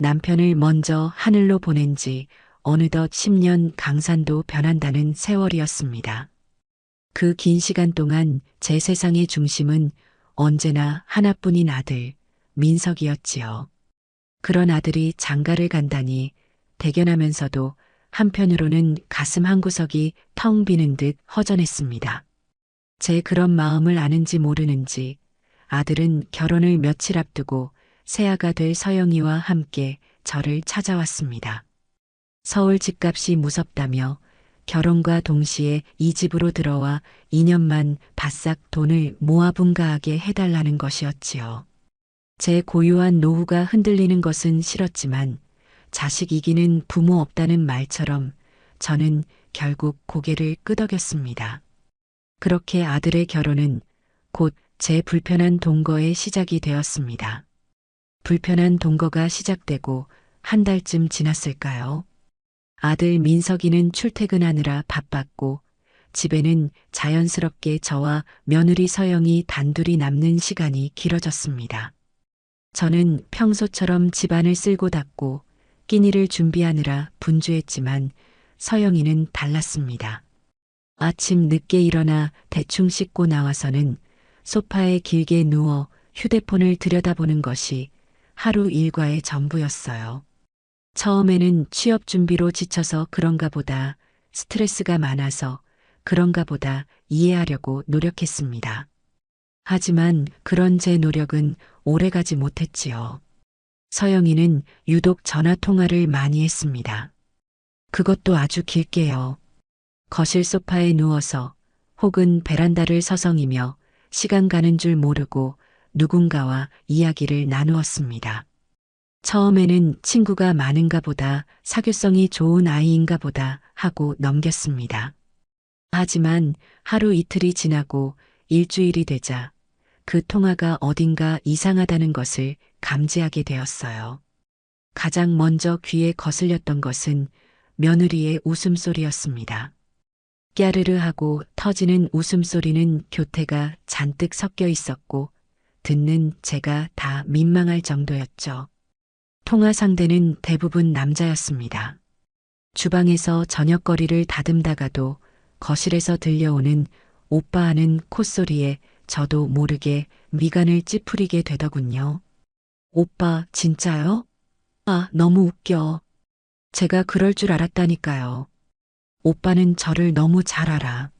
남편을 먼저 하늘로 보낸 지 어느덧 10년 강산도 변한다는 세월이었습니다. 그 긴 시간 동안 제 세상의 중심은 언제나 하나뿐인 아들, 민석이었지요. 그런 아들이 장가를 간다니 대견하면서도 한편으로는 가슴 한구석이 텅 비는 듯 허전했습니다. 제 그런 마음을 아는지 모르는지 아들은 결혼을 며칠 앞두고 새아가 될 서영이와 함께 저를 찾아왔습니다. 서울 집값이 무섭다며 결혼과 동시에 이 집으로 들어와 2년만 바싹 돈을 모아 분가하게 해달라는 것이었지요. 제 고유한 노후가 흔들리는 것은 싫었지만 자식 이기는 부모 없다는 말처럼 저는 결국 고개를 끄덕였습니다. 그렇게 아들의 결혼은 곧 제 불편한 동거의 시작이 되었습니다. 불편한 동거가 시작되고 한 달쯤 지났을까요? 아들 민석이는 출퇴근하느라 바빴고 집에는 자연스럽게 저와 며느리 서영이 단둘이 남는 시간이 길어졌습니다. 저는 평소처럼 집안을 쓸고 닦고 끼니를 준비하느라 분주했지만 서영이는 달랐습니다. 아침 늦게 일어나 대충 씻고 나와서는 소파에 길게 누워 휴대폰을 들여다보는 것이 하루 일과의 전부였어요. 처음에는 취업 준비로 지쳐서 그런가 보다, 스트레스가 많아서 그런가 보다 이해하려고 노력했습니다. 하지만 그런 제 노력은 오래가지 못했지요. 서영이는 유독 전화 통화를 많이 했습니다. 그것도 아주 길게요. 거실 소파에 누워서 혹은 베란다를 서성이며 시간 가는 줄 모르고 누군가와 이야기를 나누었습니다. 처음에는 친구가 많은가 보다, 사교성이 좋은 아이인가 보다 하고 넘겼습니다. 하지만 하루 이틀이 지나고 일주일이 되자 그 통화가 어딘가 이상하다는 것을 감지하게 되었어요. 가장 먼저 귀에 거슬렸던 것은 며느리의 웃음소리였습니다. 깨르르 하고 터지는 웃음소리는 교태가 잔뜩 섞여 있었고 듣는 제가 다 민망할 정도였죠. 통화 상대는 대부분 남자였습니다. 주방에서 저녁거리를 다듬다가도 거실에서 들려오는 오빠 하는 콧소리에 저도 모르게 미간을 찌푸리게 되더군요. 오빠, 진짜요? 아, 너무 웃겨. 제가 그럴 줄 알았다니까요. 오빠는 저를 너무 잘 알아.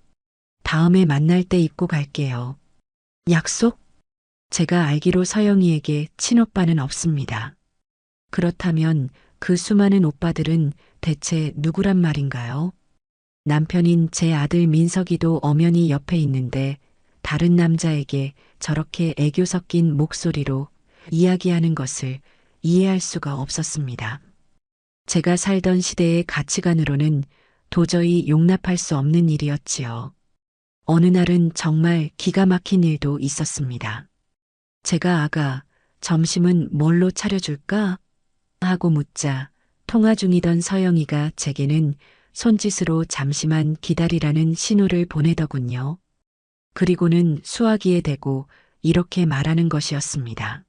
다음에 만날 때 입고 갈게요. 약속? 제가 알기로 서영이에게 친오빠는 없습니다. 그렇다면 그 수많은 오빠들은 대체 누구란 말인가요? 남편인 제 아들 민석이도 엄연히 옆에 있는데 다른 남자에게 저렇게 애교 섞인 목소리로 이야기하는 것을 이해할 수가 없었습니다. 제가 살던 시대의 가치관으로는 도저히 용납할 수 없는 일이었지요. 어느 날은 정말 기가 막힌 일도 있었습니다. 제가 아가, 점심은 뭘로 차려줄까? 하고 묻자 통화 중이던 서영이가 제게는 손짓으로 잠시만 기다리라는 신호를 보내더군요. 그리고는 수화기에 대고 이렇게 말하는 것이었습니다.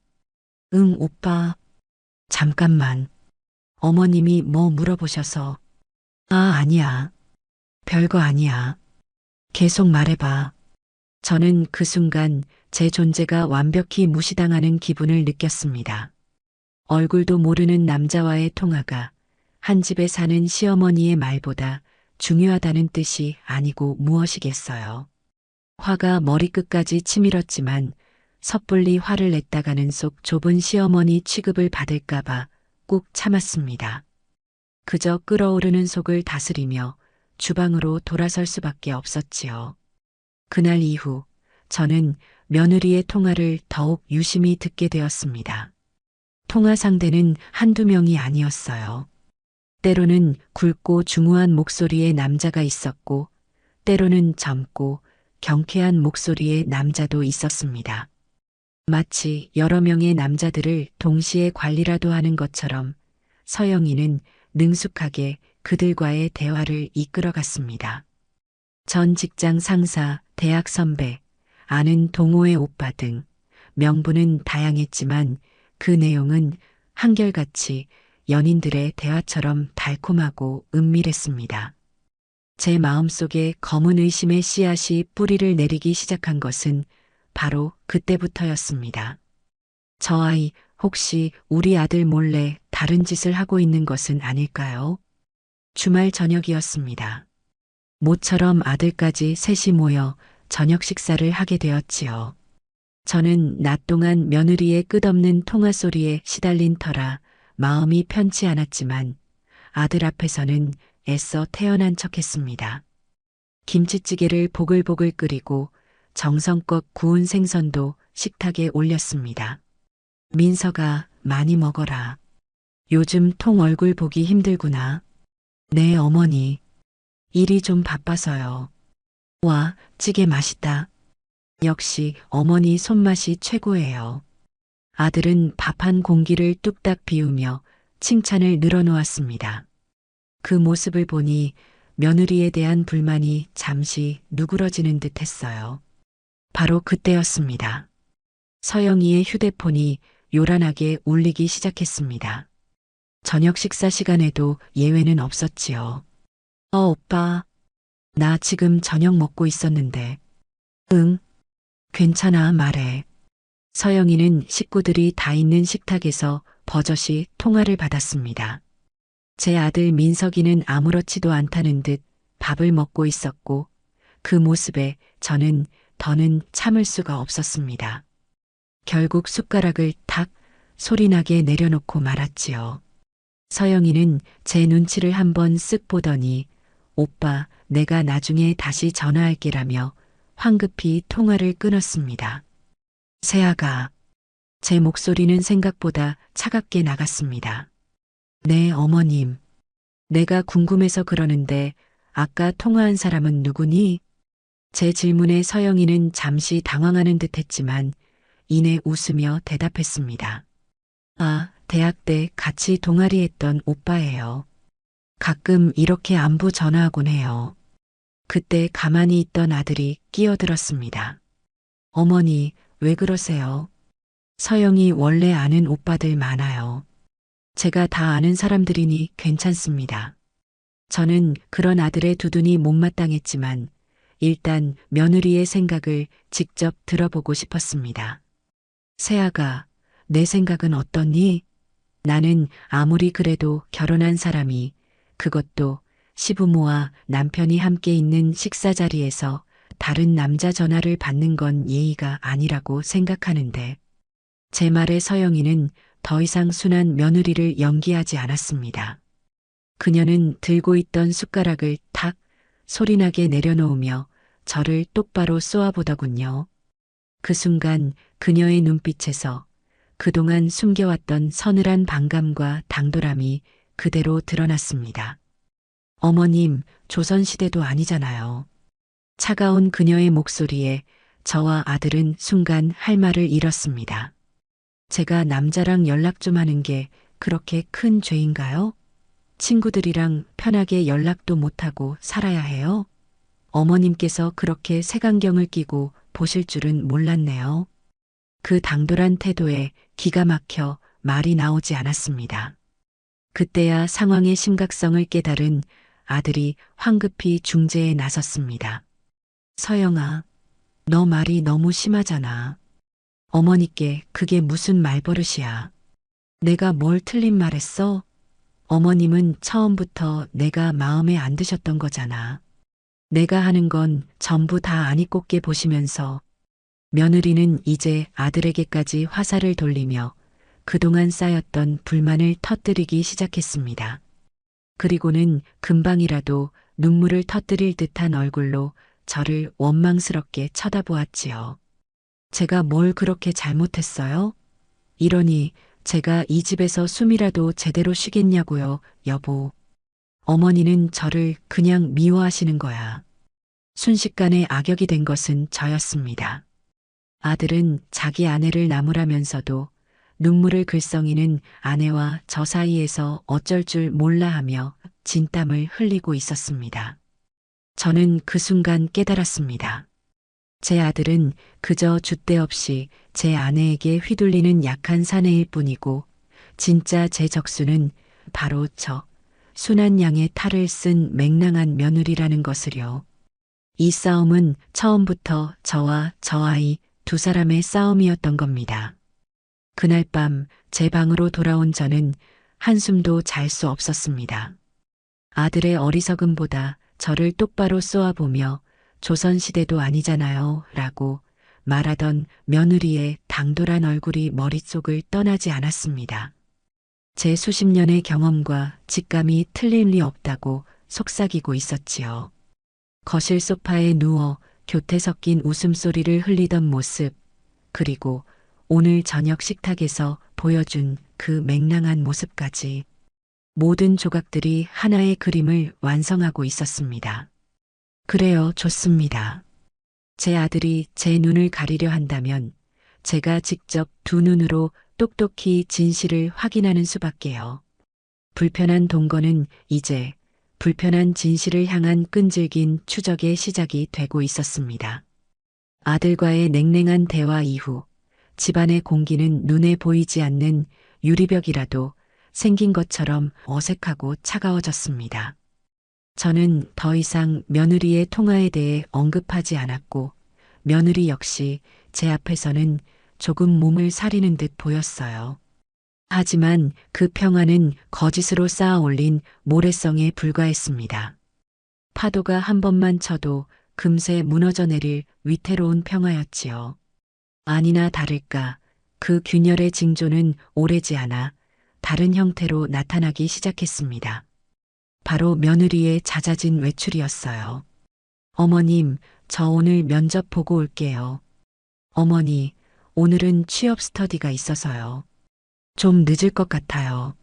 응, 오빠. 잠깐만. 어머님이 뭐 물어보셔서. 아, 아니야. 별거 아니야. 계속 말해봐. 저는 그 순간 제 존재가 완벽히 무시당하는 기분을 느꼈습니다. 얼굴도 모르는 남자와의 통화가 한 집에 사는 시어머니의 말보다 중요하다는 뜻이 아니고 무엇이겠어요. 화가 머리끝까지 치밀었지만 섣불리 화를 냈다가는 속 좁은 시어머니 취급을 받을까봐 꾹 참았습니다. 그저 끓어오르는 속을 다스리며 주방으로 돌아설 수밖에 없었지요. 그날 이후 저는 며느리의 통화를 더욱 유심히 듣게 되었습니다. 통화 상대는 한두 명이 아니었어요. 때로는 굵고 중후한 목소리의 남자가 있었고, 때로는 젊고 경쾌한 목소리의 남자도 있었습니다. 마치 여러 명의 남자들을 동시에 관리라도 하는 것처럼 서영이는 능숙하게 그들과의 대화를 이끌어갔습니다. 전 직장 상사, 대학 선배, 아는 동호회 오빠 등 명분은 다양했지만 그 내용은 한결같이 연인들의 대화처럼 달콤하고 은밀했습니다. 제 마음속에 검은 의심의 씨앗이 뿌리를 내리기 시작한 것은 바로 그때부터였습니다. 저 아이 혹시 우리 아들 몰래 다른 짓을 하고 있는 것은 아닐까요? 주말 저녁이었습니다. 모처럼 아들까지 셋이 모여 저녁 식사를 하게 되었지요. 저는 낮 동안 며느리의 끝없는 통화 소리에 시달린 터라 마음이 편치 않았지만 아들 앞에서는 애써 태연한 척했습니다. 김치찌개를 보글보글 끓이고 정성껏 구운 생선도 식탁에 올렸습니다. 민서가 많이 먹어라. 요즘 통 얼굴 보기 힘들구나. 네, 어머니. 일이 좀 바빠서요. 와, 찌개 맛있다. 역시 어머니 손맛이 최고예요. 아들은 밥 한 공기를 뚝딱 비우며 칭찬을 늘어놓았습니다. 그 모습을 보니 며느리에 대한 불만이 잠시 누그러지는 듯 했어요. 바로 그때였습니다. 서영이의 휴대폰이 요란하게 울리기 시작했습니다. 저녁 식사 시간에도 예외는 없었지요. 오빠. 나 지금 저녁 먹고 있었는데. 응, 괜찮아, 말해. 서영이는 식구들이 다 있는 식탁에서 버젓이 통화를 받았습니다. 제 아들 민석이는 아무렇지도 않다는 듯 밥을 먹고 있었고 그 모습에 저는 더는 참을 수가 없었습니다. 결국 숟가락을 탁 소리나게 내려놓고 말았지요. 서영이는 제 눈치를 한번 쓱 보더니 오빠, 내가 나중에 다시 전화할게라며 황급히 통화를 끊었습니다. 세아가, 제 목소리는 생각보다 차갑게 나갔습니다. 네, 어머님. 내가 궁금해서 그러는데 아까 통화한 사람은 누구니? 제 질문에 서영이는 잠시 당황하는 듯 했지만 이내 웃으며 대답했습니다. 아, 대학 때 같이 동아리했던 오빠예요. 가끔 이렇게 안부 전화하곤 해요. 그때 가만히 있던 아들이 끼어들었습니다. 어머니, 왜 그러세요? 서영이 원래 아는 오빠들 많아요. 제가 다 아는 사람들이니 괜찮습니다. 저는 그런 아들의 두둔이 못마땅했지만 일단 며느리의 생각을 직접 들어보고 싶었습니다. 세아가, 내 생각은 어떠니? 나는 아무리 그래도 결혼한 사람이, 그것도 시부모와 남편이 함께 있는 식사 자리에서 다른 남자 전화를 받는 건 예의가 아니라고 생각하는데, 제 말에 서영이는 더 이상 순한 며느리를 연기하지 않았습니다. 그녀는 들고 있던 숟가락을 탁 소리나게 내려놓으며 저를 똑바로 쏘아보더군요. 그 순간 그녀의 눈빛에서 그동안 숨겨왔던 서늘한 반감과 당돌함이 그대로 드러났습니다. 어머님, 조선시대도 아니잖아요. 차가운 그녀의 목소리에 저와 아들은 순간 할 말을 잃었습니다. 제가 남자랑 연락 좀 하는 게 그렇게 큰 죄인가요? 친구들이랑 편하게 연락도 못하고 살아야 해요? 어머님께서 그렇게 색안경을 끼고 보실 줄은 몰랐네요. 그 당돌한 태도에 기가 막혀 말이 나오지 않았습니다. 그때야 상황의 심각성을 깨달은 아들이 황급히 중재에 나섰습니다. 서영아, 너 말이 너무 심하잖아. 어머니께 그게 무슨 말버릇이야. 내가 뭘 틀린 말했어? 어머님은 처음부터 내가 마음에 안 드셨던 거잖아. 내가 하는 건 전부 다 아니 꼽게 보시면서 며느리는 이제 아들에게까지 화살을 돌리며 그동안 쌓였던 불만을 터뜨리기 시작했습니다. 그리고는 금방이라도 눈물을 터뜨릴 듯한 얼굴로 저를 원망스럽게 쳐다보았지요. 제가 뭘 그렇게 잘못했어요? 이러니 제가 이 집에서 숨이라도 제대로 쉬겠냐고요, 여보. 어머니는 저를 그냥 미워하시는 거야. 순식간에 악역이 된 것은 저였습니다. 아들은 자기 아내를 나무라면서도 눈물을 글썽이는 아내와 저 사이에서 어쩔 줄 몰라 하며 진땀을 흘리고 있었습니다. 저는 그 순간 깨달았습니다. 제 아들은 그저 줏대 없이 제 아내에게 휘둘리는 약한 사내일 뿐이고 진짜 제 적수는 바로 저 순한 양의 탈을 쓴 맹랑한 며느리라는 것을요. 이 싸움은 처음부터 저와 저 아이 두 사람의 싸움이었던 겁니다. 그날 밤 제 방으로 돌아온 저는 한숨도 잘 수 없었습니다. 아들의 어리석음보다 저를 똑바로 쏘아보며 조선시대도 아니잖아요 라고 말하던 며느리의 당돌한 얼굴이 머릿속을 떠나지 않았습니다. 제 수십 년의 경험과 직감이 틀릴 리 없다고 속삭이고 있었지요. 거실 소파에 누워 교태 섞인 웃음소리를 흘리던 모습, 그리고 오늘 저녁 식탁에서 보여준 그 맹랑한 모습까지 모든 조각들이 하나의 그림을 완성하고 있었습니다. 그래요, 좋습니다. 제 아들이 제 눈을 가리려 한다면 제가 직접 두 눈으로 똑똑히 진실을 확인하는 수밖에요. 불편한 동거는 이제 불편한 진실을 향한 끈질긴 추적의 시작이 되고 있었습니다. 아들과의 냉랭한 대화 이후 집안의 공기는 눈에 보이지 않는 유리벽이라도 생긴 것처럼 어색하고 차가워졌습니다. 저는 더 이상 며느리의 통화에 대해 언급하지 않았고 며느리 역시 제 앞에서는 조금 몸을 사리는 듯 보였어요. 하지만 그 평화는 거짓으로 쌓아 올린 모래성에 불과했습니다. 파도가 한 번만 쳐도 금세 무너져 내릴 위태로운 평화였지요. 아니나 다를까 그 균열의 징조는 오래지 않아 다른 형태로 나타나기 시작했습니다. 바로 며느리의 잦아진 외출이었어요. 어머님, 저 오늘 면접 보고 올게요. 어머니, 오늘은 취업 스터디가 있어서요. 좀 늦을 것 같아요.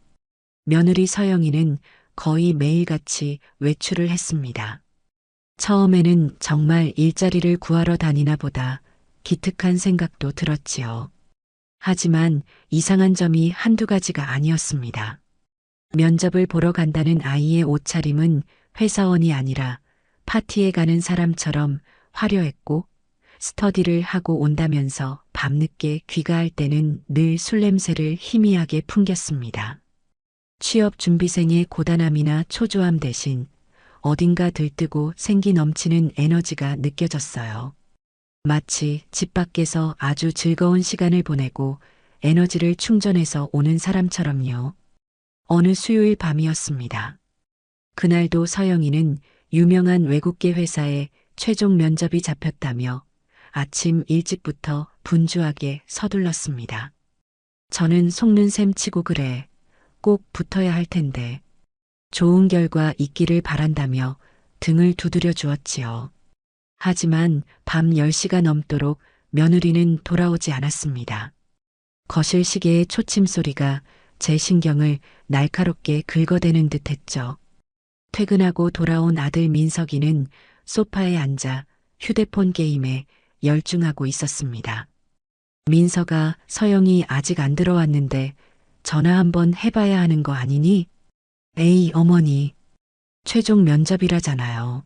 며느리 서영이는 거의 매일같이 외출을 했습니다. 처음에는 정말 일자리를 구하러 다니나 보다 기특한 생각도 들었지요. 하지만 이상한 점이 한두 가지가 아니었습니다. 면접을 보러 간다는 아이의 옷차림은 회사원이 아니라 파티에 가는 사람처럼 화려했고 스터디를 하고 온다면서 밤늦게 귀가할 때는 늘 술 냄새를 희미하게 풍겼습니다. 취업 준비생의 고단함이나 초조함 대신 어딘가 들뜨고 생기 넘치는 에너지가 느껴졌어요. 마치 집 밖에서 아주 즐거운 시간을 보내고 에너지를 충전해서 오는 사람처럼요. 어느 수요일 밤이었습니다. 그날도 서영이는 유명한 외국계 회사에 최종 면접이 잡혔다며 아침 일찍부터 분주하게 서둘렀습니다. 저는 속는 셈 치고 그래. 꼭 붙어야 할 텐데. 좋은 결과 있기를 바란다며 등을 두드려 주었지요. 하지만 밤 10시가 넘도록 며느리는 돌아오지 않았습니다. 거실 시계의 초침 소리가 제 신경을 날카롭게 긁어대는 듯 했죠. 퇴근하고 돌아온 아들 민석이는 소파에 앉아 휴대폰 게임에 열중하고 있었습니다. 민석아, 서영이 아직 안 들어왔는데 전화 한번 해봐야 하는 거 아니니? 에이, 어머니. 최종 면접이라잖아요.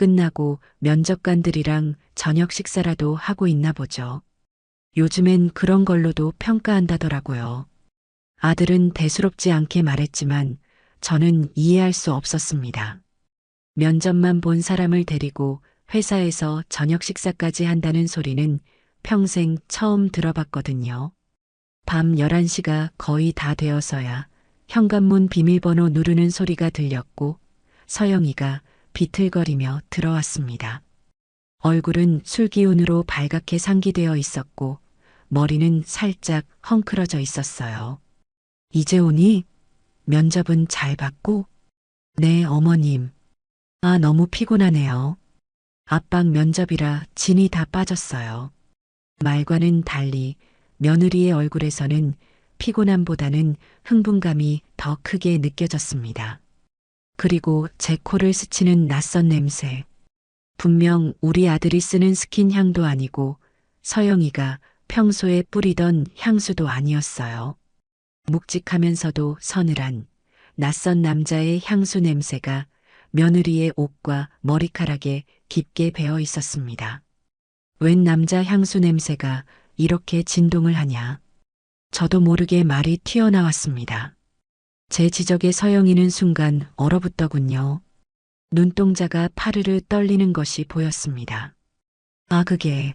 끝나고 면접관들이랑 저녁 식사라도 하고 있나 보죠. 요즘엔 그런 걸로도 평가한다더라고요. 아들은 대수롭지 않게 말했지만 저는 이해할 수 없었습니다. 면접만 본 사람을 데리고 회사에서 저녁 식사까지 한다는 소리는 평생 처음 들어봤거든요. 밤 11시가 거의 다 되어서야 현관문 비밀번호 누르는 소리가 들렸고 서영이가 비틀거리며 들어왔습니다. 얼굴은 술 기운으로 발갛게 상기되어 있었고 머리는 살짝 헝클어져 있었어요. 이제 오니? 면접은 잘 봤고? 네, 어머님. 아, 너무 피곤하네요. 압박 면접이라 진이 다 빠졌어요. 말과는 달리 며느리의 얼굴에서는 피곤함보다는 흥분감이 더 크게 느껴졌습니다. 그리고 제 코를 스치는 낯선 냄새. 분명 우리 아들이 쓰는 스킨 향도 아니고 서영이가 평소에 뿌리던 향수도 아니었어요. 묵직하면서도 서늘한 낯선 남자의 향수 냄새가 며느리의 옷과 머리카락에 깊게 배어 있었습니다. 웬 남자 향수 냄새가 이렇게 진동을 하냐. 저도 모르게 말이 튀어나왔습니다. 제 지적에 서영이는 순간 얼어붙더군요. 눈동자가 파르르 떨리는 것이 보였습니다. 아, 그게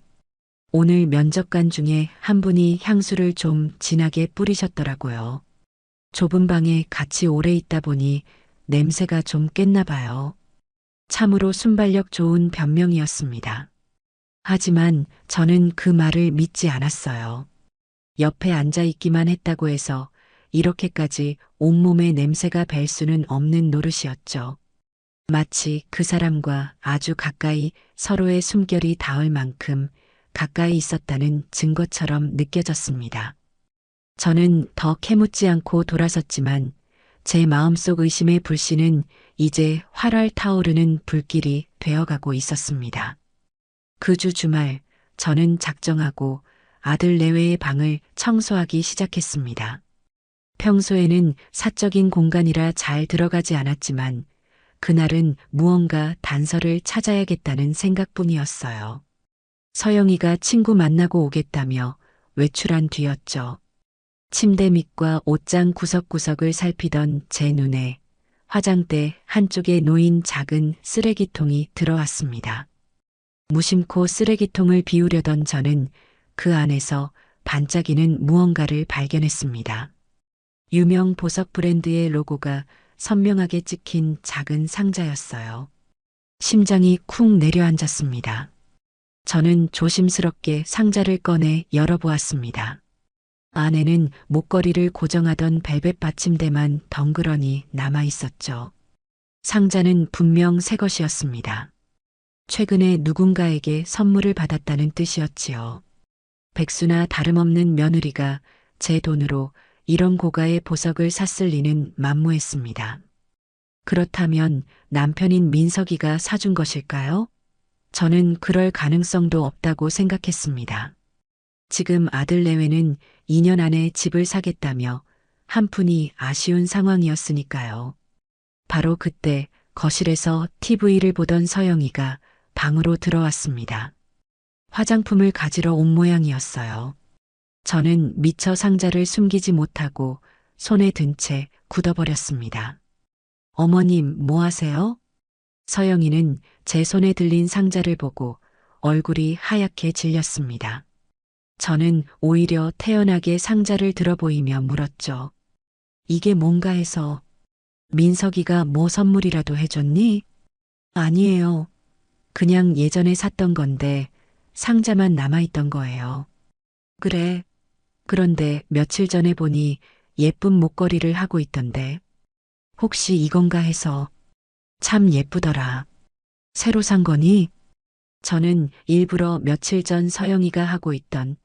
오늘 면접관 중에 한 분이 향수를 좀 진하게 뿌리셨더라고요. 좁은 방에 같이 오래 있다 보니 냄새가 좀 깼나 봐요. 참으로 순발력 좋은 변명이었습니다. 하지만 저는 그 말을 믿지 않았어요. 옆에 앉아 있기만 했다고 해서 이렇게까지 온몸에 냄새가 뵐 수는 없는 노릇이었죠. 마치 그 사람과 아주 가까이 서로의 숨결이 닿을 만큼 가까이 있었다는 증거처럼 느껴졌습니다. 저는 더 캐묻지 않고 돌아섰지만 제 마음속 의심의 불씨는 이제 활활 타오르는 불길이 되어가고 있었습니다. 그 주 주말 저는 작정하고 아들 내외의 방을 청소하기 시작했습니다. 평소에는 사적인 공간이라 잘 들어가지 않았지만 그날은 무언가 단서를 찾아야겠다는 생각뿐이었어요. 서영이가 친구 만나고 오겠다며 외출한 뒤였죠. 침대 밑과 옷장 구석구석을 살피던 제 눈에 화장대 한쪽에 놓인 작은 쓰레기통이 들어왔습니다. 무심코 쓰레기통을 비우려던 저는 그 안에서 반짝이는 무언가를 발견했습니다. 유명 보석 브랜드의 로고가 선명하게 찍힌 작은 상자였어요. 심장이 쿵 내려앉았습니다. 저는 조심스럽게 상자를 꺼내 열어보았습니다. 안에는 목걸이를 고정하던 벨벳 받침대만 덩그러니 남아 있었죠. 상자는 분명 새 것이었습니다. 최근에 누군가에게 선물을 받았다는 뜻이었지요. 백수나 다름없는 며느리가 제 돈으로 이런 고가의 보석을 샀을 리는 만무했습니다. 그렇다면 남편인 민석이가 사준 것일까요? 저는 그럴 가능성도 없다고 생각했습니다. 지금 아들 내외는 2년 안에 집을 사겠다며 한푼이 아쉬운 상황이었으니까요. 바로 그때 거실에서 TV를 보던 서영이가 방으로 들어왔습니다. 화장품을 가지러 온 모양이었어요. 저는 미처 상자를 숨기지 못하고 손에 든 채 굳어버렸습니다. 어머님, 뭐 하세요? 서영이는 제 손에 들린 상자를 보고 얼굴이 하얗게 질렸습니다. 저는 오히려 태연하게 상자를 들어보이며 물었죠. 이게 뭔가 해서 민석이가 뭐 선물이라도 해줬니? 아니에요. 그냥 예전에 샀던 건데 상자만 남아있던 거예요. 그래. 그런데 며칠 전에 보니 예쁜 목걸이를 하고 있던데 혹시 이건가 해서 참 예쁘더라. 새로 산 거니? 저는 일부러 며칠 전 서영이가 하고 있던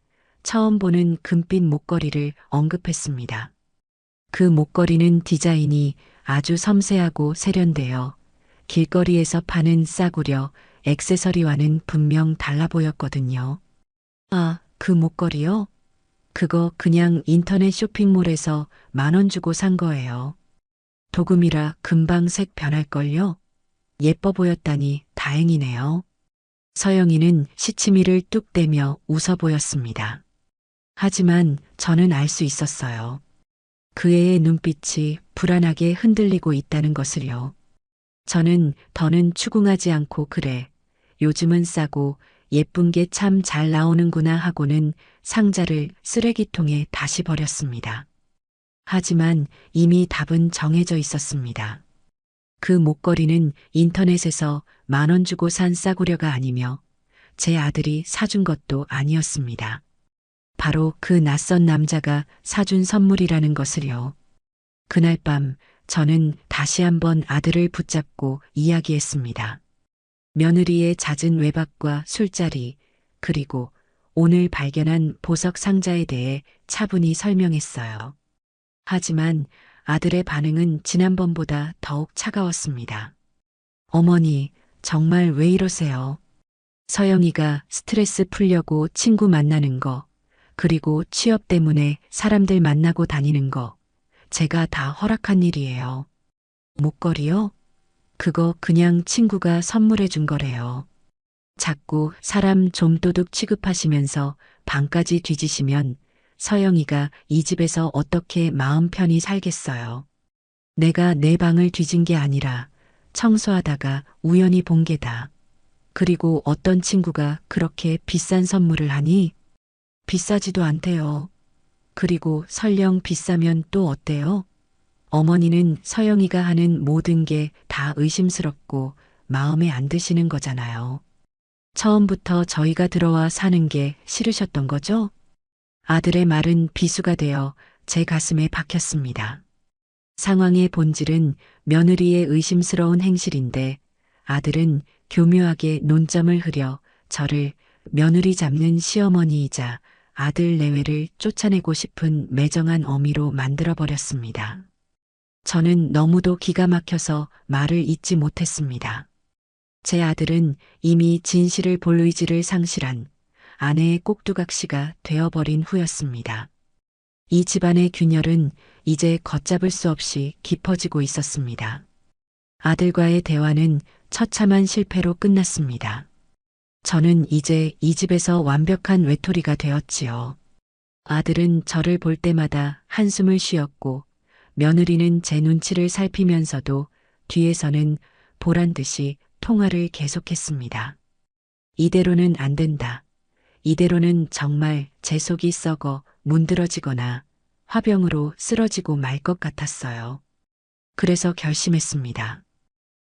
처음 보는 금빛 목걸이를 언급했습니다. 그 목걸이는 디자인이 아주 섬세하고 세련되어 길거리에서 파는 싸구려 액세서리와는 분명 달라 보였거든요. 아, 그 목걸이요? 그거 그냥 인터넷 쇼핑몰에서 10,000원 주고 산 거예요. 도금이라 금방 색 변할걸요? 예뻐 보였다니 다행이네요. 서영이는 시치미를 뚝 떼며 웃어 보였습니다. 하지만 저는 알 수 있었어요. 그 애의 눈빛이 불안하게 흔들리고 있다는 것을요. 저는 더는 추궁하지 않고 그래. 요즘은 싸고 예쁜 게 참 잘 나오는구나 하고는 상자를 쓰레기통에 다시 버렸습니다. 하지만 이미 답은 정해져 있었습니다. 그 목걸이는 인터넷에서 10,000원 주고 산 싸구려가 아니며 제 아들이 사준 것도 아니었습니다. 바로 그 낯선 남자가 사준 선물이라는 것을요. 그날 밤 저는 다시 한번 아들을 붙잡고 이야기했습니다. 며느리의 잦은 외박과 술자리, 그리고 오늘 발견한 보석 상자에 대해 차분히 설명했어요. 하지만 아들의 반응은 지난번보다 더욱 차가웠습니다. 어머니, 정말 왜 이러세요? 서영이가 스트레스 풀려고 친구 만나는 거, 그리고 취업 때문에 사람들 만나고 다니는 거, 제가 다 허락한 일이에요. 목걸이요? 그거 그냥 친구가 선물해 준 거래요. 자꾸 사람 좀도둑 취급하시면서 방까지 뒤지시면 서영이가 이 집에서 어떻게 마음 편히 살겠어요. 내가 내 방을 뒤진 게 아니라 청소하다가 우연히 본 게다. 그리고 어떤 친구가 그렇게 비싼 선물을 하니? 비싸지도 않대요. 그리고 설령 비싸면 또 어때요? 어머니는 서영이가 하는 모든 게 다 의심스럽고 마음에 안 드시는 거잖아요. 처음부터 저희가 들어와 사는 게 싫으셨던 거죠? 아들의 말은 비수가 되어 제 가슴에 박혔습니다. 상황의 본질은 며느리의 의심스러운 행실인데 아들은 교묘하게 논점을 흐려 저를 며느리 잡는 시어머니이자 아들 내외를 쫓아내고 싶은 매정한 어미로 만들어버렸습니다. 저는 너무도 기가 막혀서 말을 잇지 못했습니다. 제 아들은 이미 진실을 볼 의지를 상실한 아내의 꼭두각시가 되어버린 후였습니다. 이 집안의 균열은 이제 걷잡을 수 없이 깊어지고 있었습니다. 아들과의 대화는 처참한 실패로 끝났습니다. 저는 이제 이 집에서 완벽한 외톨이가 되었지요. 아들은 저를 볼 때마다 한숨을 쉬었고 며느리는 제 눈치를 살피면서도 뒤에서는 보란 듯이 통화를 계속했습니다. 이대로는 안 된다. 이대로는 정말 제 속이 썩어 문드러지거나 화병으로 쓰러지고 말 것 같았어요. 그래서 결심했습니다.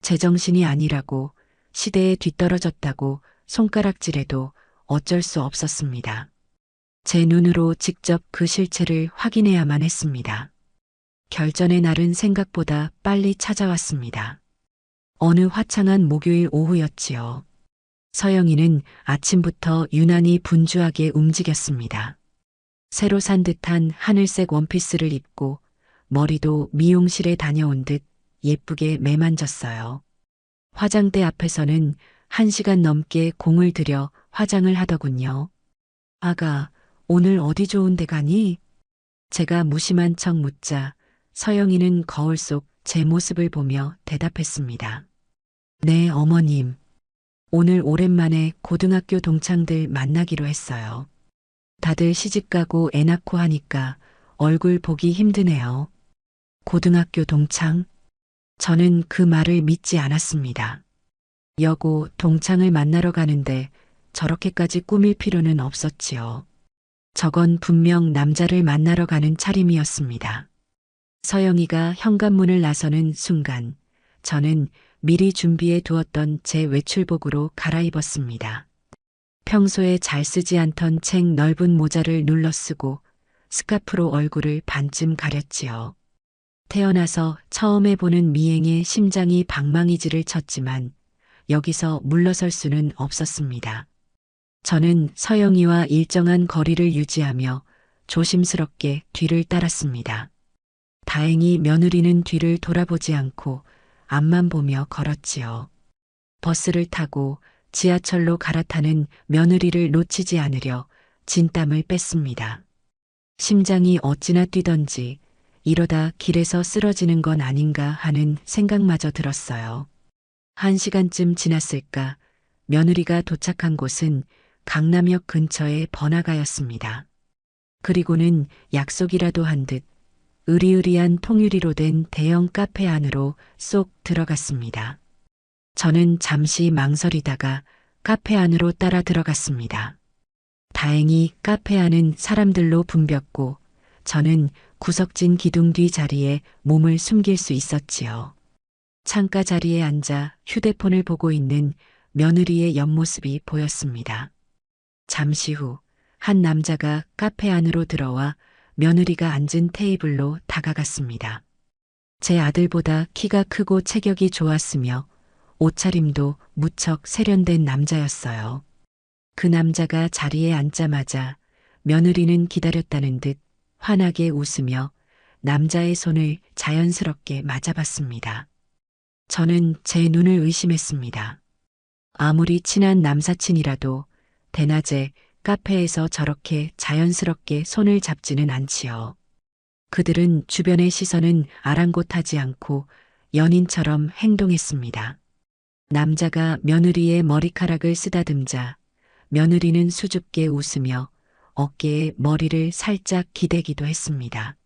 제정신이 아니라고 시대에 뒤떨어졌다고 손가락질해도 어쩔 수 없었습니다. 제 눈으로 직접 그 실체를 확인해야만 했습니다. 결전의 날은 생각보다 빨리 찾아왔습니다. 어느 화창한 목요일 오후였지요. 서영이는 아침부터 유난히 분주하게 움직였습니다. 새로 산 듯한 하늘색 원피스를 입고 머리도 미용실에 다녀온 듯 예쁘게 매만졌어요. 화장대 앞에서는 1시간 넘게 공을 들여 화장을 하더군요. 아가, 오늘 어디 좋은 데 가니? 제가 무심한 척 묻자 서영이는 거울 속 제 모습을 보며 대답했습니다. 네, 어머님. 오늘 오랜만에 고등학교 동창들 만나기로 했어요. 다들 시집가고 애 낳고 하니까 얼굴 보기 힘드네요. 고등학교 동창? 저는 그 말을 믿지 않았습니다. 여고 동창을 만나러 가는데 저렇게까지 꾸밀 필요는 없었지요. 저건 분명 남자를 만나러 가는 차림이었습니다. 서영이가 현관문을 나서는 순간 저는 미리 준비해 두었던 제 외출복으로 갈아입었습니다. 평소에 잘 쓰지 않던 책 넓은 모자를 눌러 쓰고 스카프로 얼굴을 반쯤 가렸지요. 태어나서 처음 해보는 미행에 심장이 방망이질을 쳤지만 여기서 물러설 수는 없었습니다. 저는 서영이와 일정한 거리를 유지하며 조심스럽게 뒤를 따랐습니다. 다행히 며느리는 뒤를 돌아보지 않고 앞만 보며 걸었지요. 버스를 타고 지하철로 갈아타는 며느리를 놓치지 않으려 진땀을 뺐습니다. 심장이 어찌나 뛰던지 이러다 길에서 쓰러지는 건 아닌가 하는 생각마저 들었어요. 1시간쯤 지났을까 며느리가 도착한 곳은 강남역 근처의 번화가였습니다. 그리고는 약속이라도 한 듯 으리으리한 통유리로 된 대형 카페 안으로 쏙 들어갔습니다. 저는 잠시 망설이다가 카페 안으로 따라 들어갔습니다. 다행히 카페 안은 사람들로 붐볐고 저는 구석진 기둥 뒤 자리에 몸을 숨길 수 있었지요. 창가 자리에 앉아 휴대폰을 보고 있는 며느리의 옆모습이 보였습니다. 잠시 후 한 남자가 카페 안으로 들어와 며느리가 앉은 테이블로 다가갔습니다. 제 아들보다 키가 크고 체격이 좋았으며 옷차림도 무척 세련된 남자였어요. 그 남자가 자리에 앉자마자 며느리는 기다렸다는 듯 환하게 웃으며 남자의 손을 자연스럽게 맞아봤습니다. 저는 제 눈을 의심했습니다. 아무리 친한 남사친이라도 대낮에 카페에서 저렇게 자연스럽게 손을 잡지는 않지요. 그들은 주변의 시선은 아랑곳하지 않고 연인처럼 행동했습니다. 남자가 며느리의 머리카락을 쓰다듬자 며느리는 수줍게 웃으며 어깨에 머리를 살짝 기대기도 했습니다.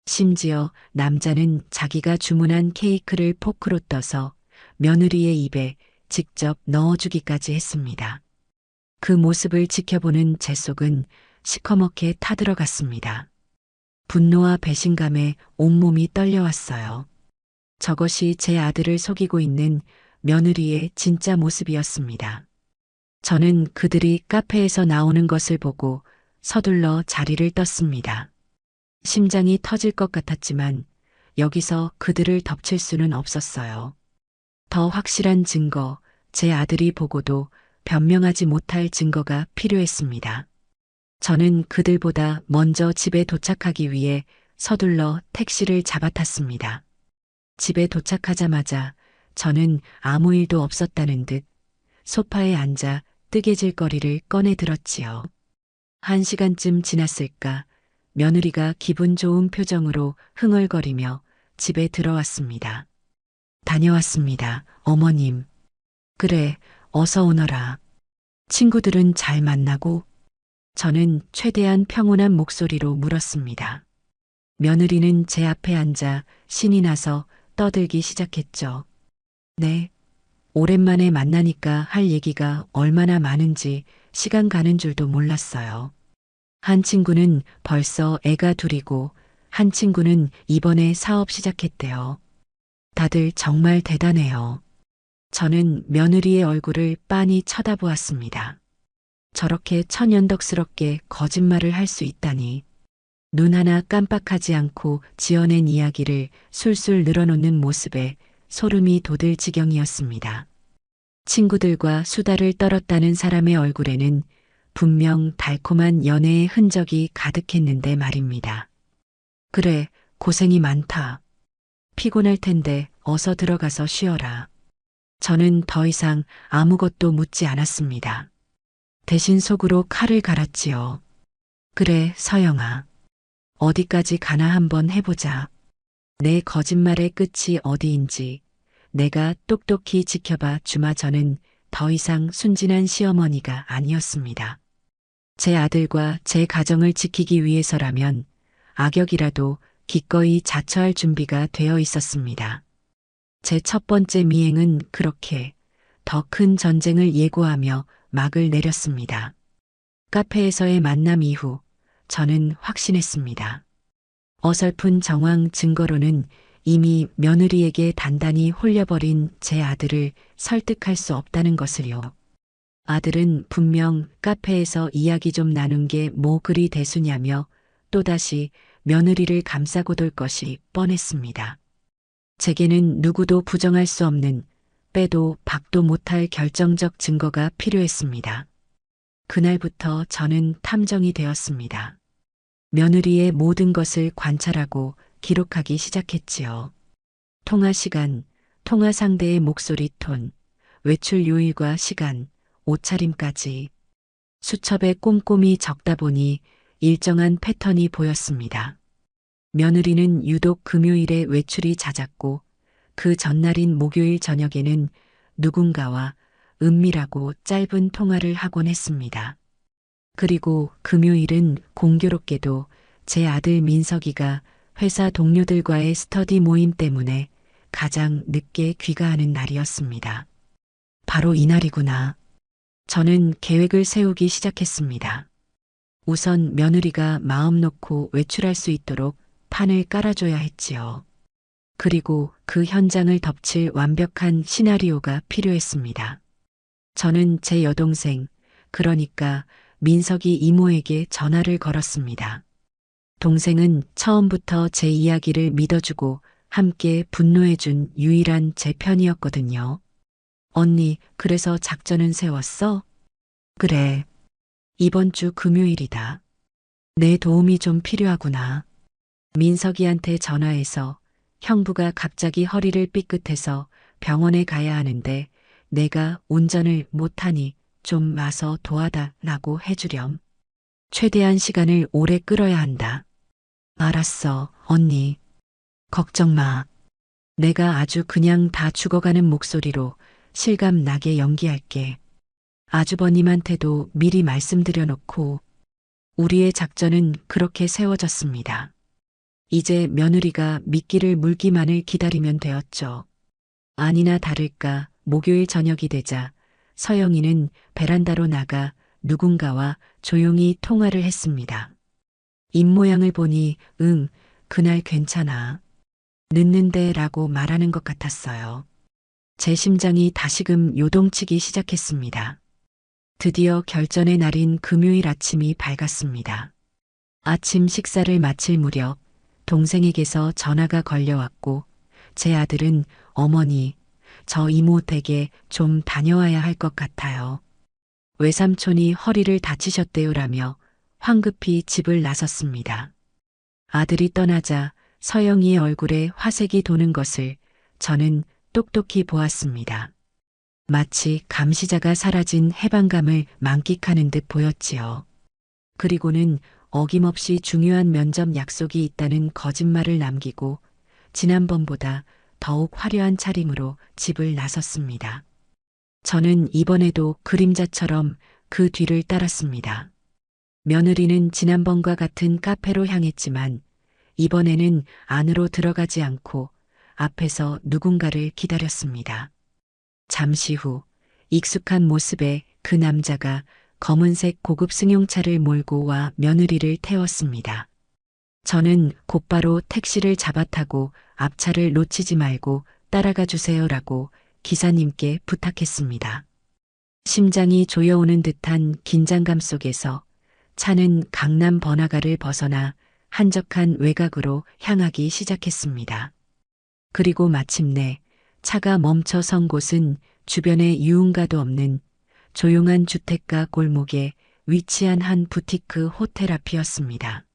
심지어 남자는 자기가 주문한 케이크를 포크로 떠서 며느리의 입에 직접 넣어주기까지 했습니다. 그 모습을 지켜보는 제 속은 시커멓게 타들어갔습니다. 분노와 배신감에 온몸이 떨려왔어요. 저것이 제 아들을 속이고 있는 며느리의 진짜 모습이었습니다. 저는 그들이 카페에서 나오는 것을 보고 서둘러 자리를 떴습니다. 심장이 터질 것 같았지만 여기서 그들을 덮칠 수는 없었어요. 더 확실한 증거, 제 아들이 보고도 변명하지 못할 증거가 필요했습니다. 저는 그들보다 먼저 집에 도착하기 위해 서둘러 택시를 잡아탔습니다. 집에 도착하자마자 저는 아무 일도 없었다는 듯 소파에 앉아 뜨개질거리를 꺼내 들었지요. 1시간쯤 지났을까 며느리가 기분 좋은 표정으로 흥얼거리며 집에 들어왔습니다. 다녀왔습니다, 어머님. 그래, 어서 오너라. 친구들은 잘 만나고? 저는 최대한 평온한 목소리로 물었습니다. 며느리는 제 앞에 앉아 신이 나서 떠들기 시작했죠. 네. 오랜만에 만나니까 할 얘기가 얼마나 많은지 시간 가는 줄도 몰랐어요. 한 친구는 벌써 애가 둘이고 한 친구는 이번에 사업 시작했대요. 다들 정말 대단해요. 저는 며느리의 얼굴을 빤히 쳐다보았습니다. 저렇게 천연덕스럽게 거짓말을 할 수 있다니. 눈 하나 깜빡하지 않고 지어낸 이야기를 술술 늘어놓는 모습에 소름이 돋을 지경이었습니다. 친구들과 수다를 떨었다는 사람의 얼굴에는 분명 달콤한 연애의 흔적이 가득했는데 말입니다. 그래, 고생이 많다. 피곤할 텐데 어서 들어가서 쉬어라. 저는 더 이상 아무것도 묻지 않았습니다. 대신 속으로 칼을 갈았지요. 그래, 서영아. 어디까지 가나 한번 해보자. 내 거짓말의 끝이 어디인지 내가 똑똑히 지켜봐 주마. 저는 더 이상 순진한 시어머니가 아니었습니다. 제 아들과 제 가정을 지키기 위해서라면 악역이라도 기꺼이 자처할 준비가 되어 있었습니다. 제 첫 번째 미행은 그렇게 더 큰 전쟁을 예고하며 막을 내렸습니다. 카페에서의 만남 이후 저는 확신했습니다. 어설픈 정황 증거로는 이미 며느리에게 단단히 홀려버린 제 아들을 설득할 수 없다는 것을요. 아들은 분명 카페에서 이야기 좀 나눈 게 뭐 그리 대수냐며 또다시 며느리를 감싸고 돌 것이 뻔했습니다. 제게는 누구도 부정할 수 없는 빼도 박도 못할 결정적 증거가 필요했습니다. 그날부터 저는 탐정이 되었습니다. 며느리의 모든 것을 관찰하고 기록하기 시작했지요. 통화 시간, 통화 상대의 목소리 톤, 외출 요일과 시간, 옷차림까지 수첩에 꼼꼼히 적다 보니 일정한 패턴이 보였습니다. 며느리는 유독 금요일에 외출이 잦았고 그 전날인 목요일 저녁에는 누군가와 은밀하고 짧은 통화를 하곤 했습니다. 그리고 금요일은 공교롭게도 제 아들 민석이가 회사 동료들과의 스터디 모임 때문에 가장 늦게 귀가하는 날이었습니다. 바로 이날이구나. 저는 계획을 세우기 시작했습니다. 우선 며느리가 마음 놓고 외출할 수 있도록 판을 깔아줘야 했지요. 그리고 그 현장을 덮칠 완벽한 시나리오가 필요했습니다. 저는 제 여동생, 그러니까 민석이 이모에게 전화를 걸었습니다. 동생은 처음부터 제 이야기를 믿어주고 함께 분노해준 유일한 제 편이었거든요. 언니, 그래서 작전은 세웠어? 그래. 이번 주 금요일이다. 내 도움이 좀 필요하구나. 민석이한테 전화해서 형부가 갑자기 허리를 삐끗해서 병원에 가야 하는데 내가 운전을 못하니 좀 와서 도와달라고 해주렴. 최대한 시간을 오래 끌어야 한다. 알았어, 언니. 걱정 마. 내가 아주 그냥 다 죽어가는 목소리로 실감 나게 연기할게. 아주버님한테도 미리 말씀드려 놓고 우리의 작전은 그렇게 세워졌습니다. 이제 며느리가 미끼를 물기만을 기다리면 되었죠. 아니나 다를까 목요일 저녁이 되자 서영이는 베란다로 나가 누군가와 조용히 통화를 했습니다. 입모양을 보니 응, 그날 괜찮아. 늦는데 라고 말하는 것 같았어요. 제 심장이 다시금 요동치기 시작했습니다. 드디어 결전의 날인 금요일 아침이 밝았습니다. 아침 식사를 마칠 무렵 동생에게서 전화가 걸려왔고 제 아들은 어머니, 저 이모 댁에 좀 다녀와야 할 것 같아요. 외삼촌이 허리를 다치셨대요라며 황급히 집을 나섰습니다. 아들이 떠나자 서영이의 얼굴에 화색이 도는 것을 저는 똑똑히 보았습니다. 마치 감시자가 사라진 해방감을 만끽하는 듯 보였지요. 그리고는 어김없이 중요한 면접 약속이 있다는 거짓말을 남기고 지난번보다 더욱 화려한 차림으로 집을 나섰습니다. 저는 이번에도 그림자처럼 그 뒤를 따랐습니다. 며느리는 지난번과 같은 카페로 향했지만 이번에는 안으로 들어가지 않고 앞에서 누군가를 기다렸습니다. 잠시 후 익숙한 모습의 그 남자가 검은색 고급 승용차를 몰고 와 며느리를 태웠습니다. 저는 곧바로 택시를 잡아타고 앞차를 놓치지 말고 따라가 주세요라고 기사님께 부탁했습니다. 심장이 조여오는 듯한 긴장감 속에서 차는 강남 번화가를 벗어나 한적한 외곽으로 향하기 시작했습니다. 그리고 마침내 차가 멈춰 선 곳은 주변에 유흥가도 없는 조용한 주택가 골목에 위치한 한 부티크 호텔 앞이었습니다.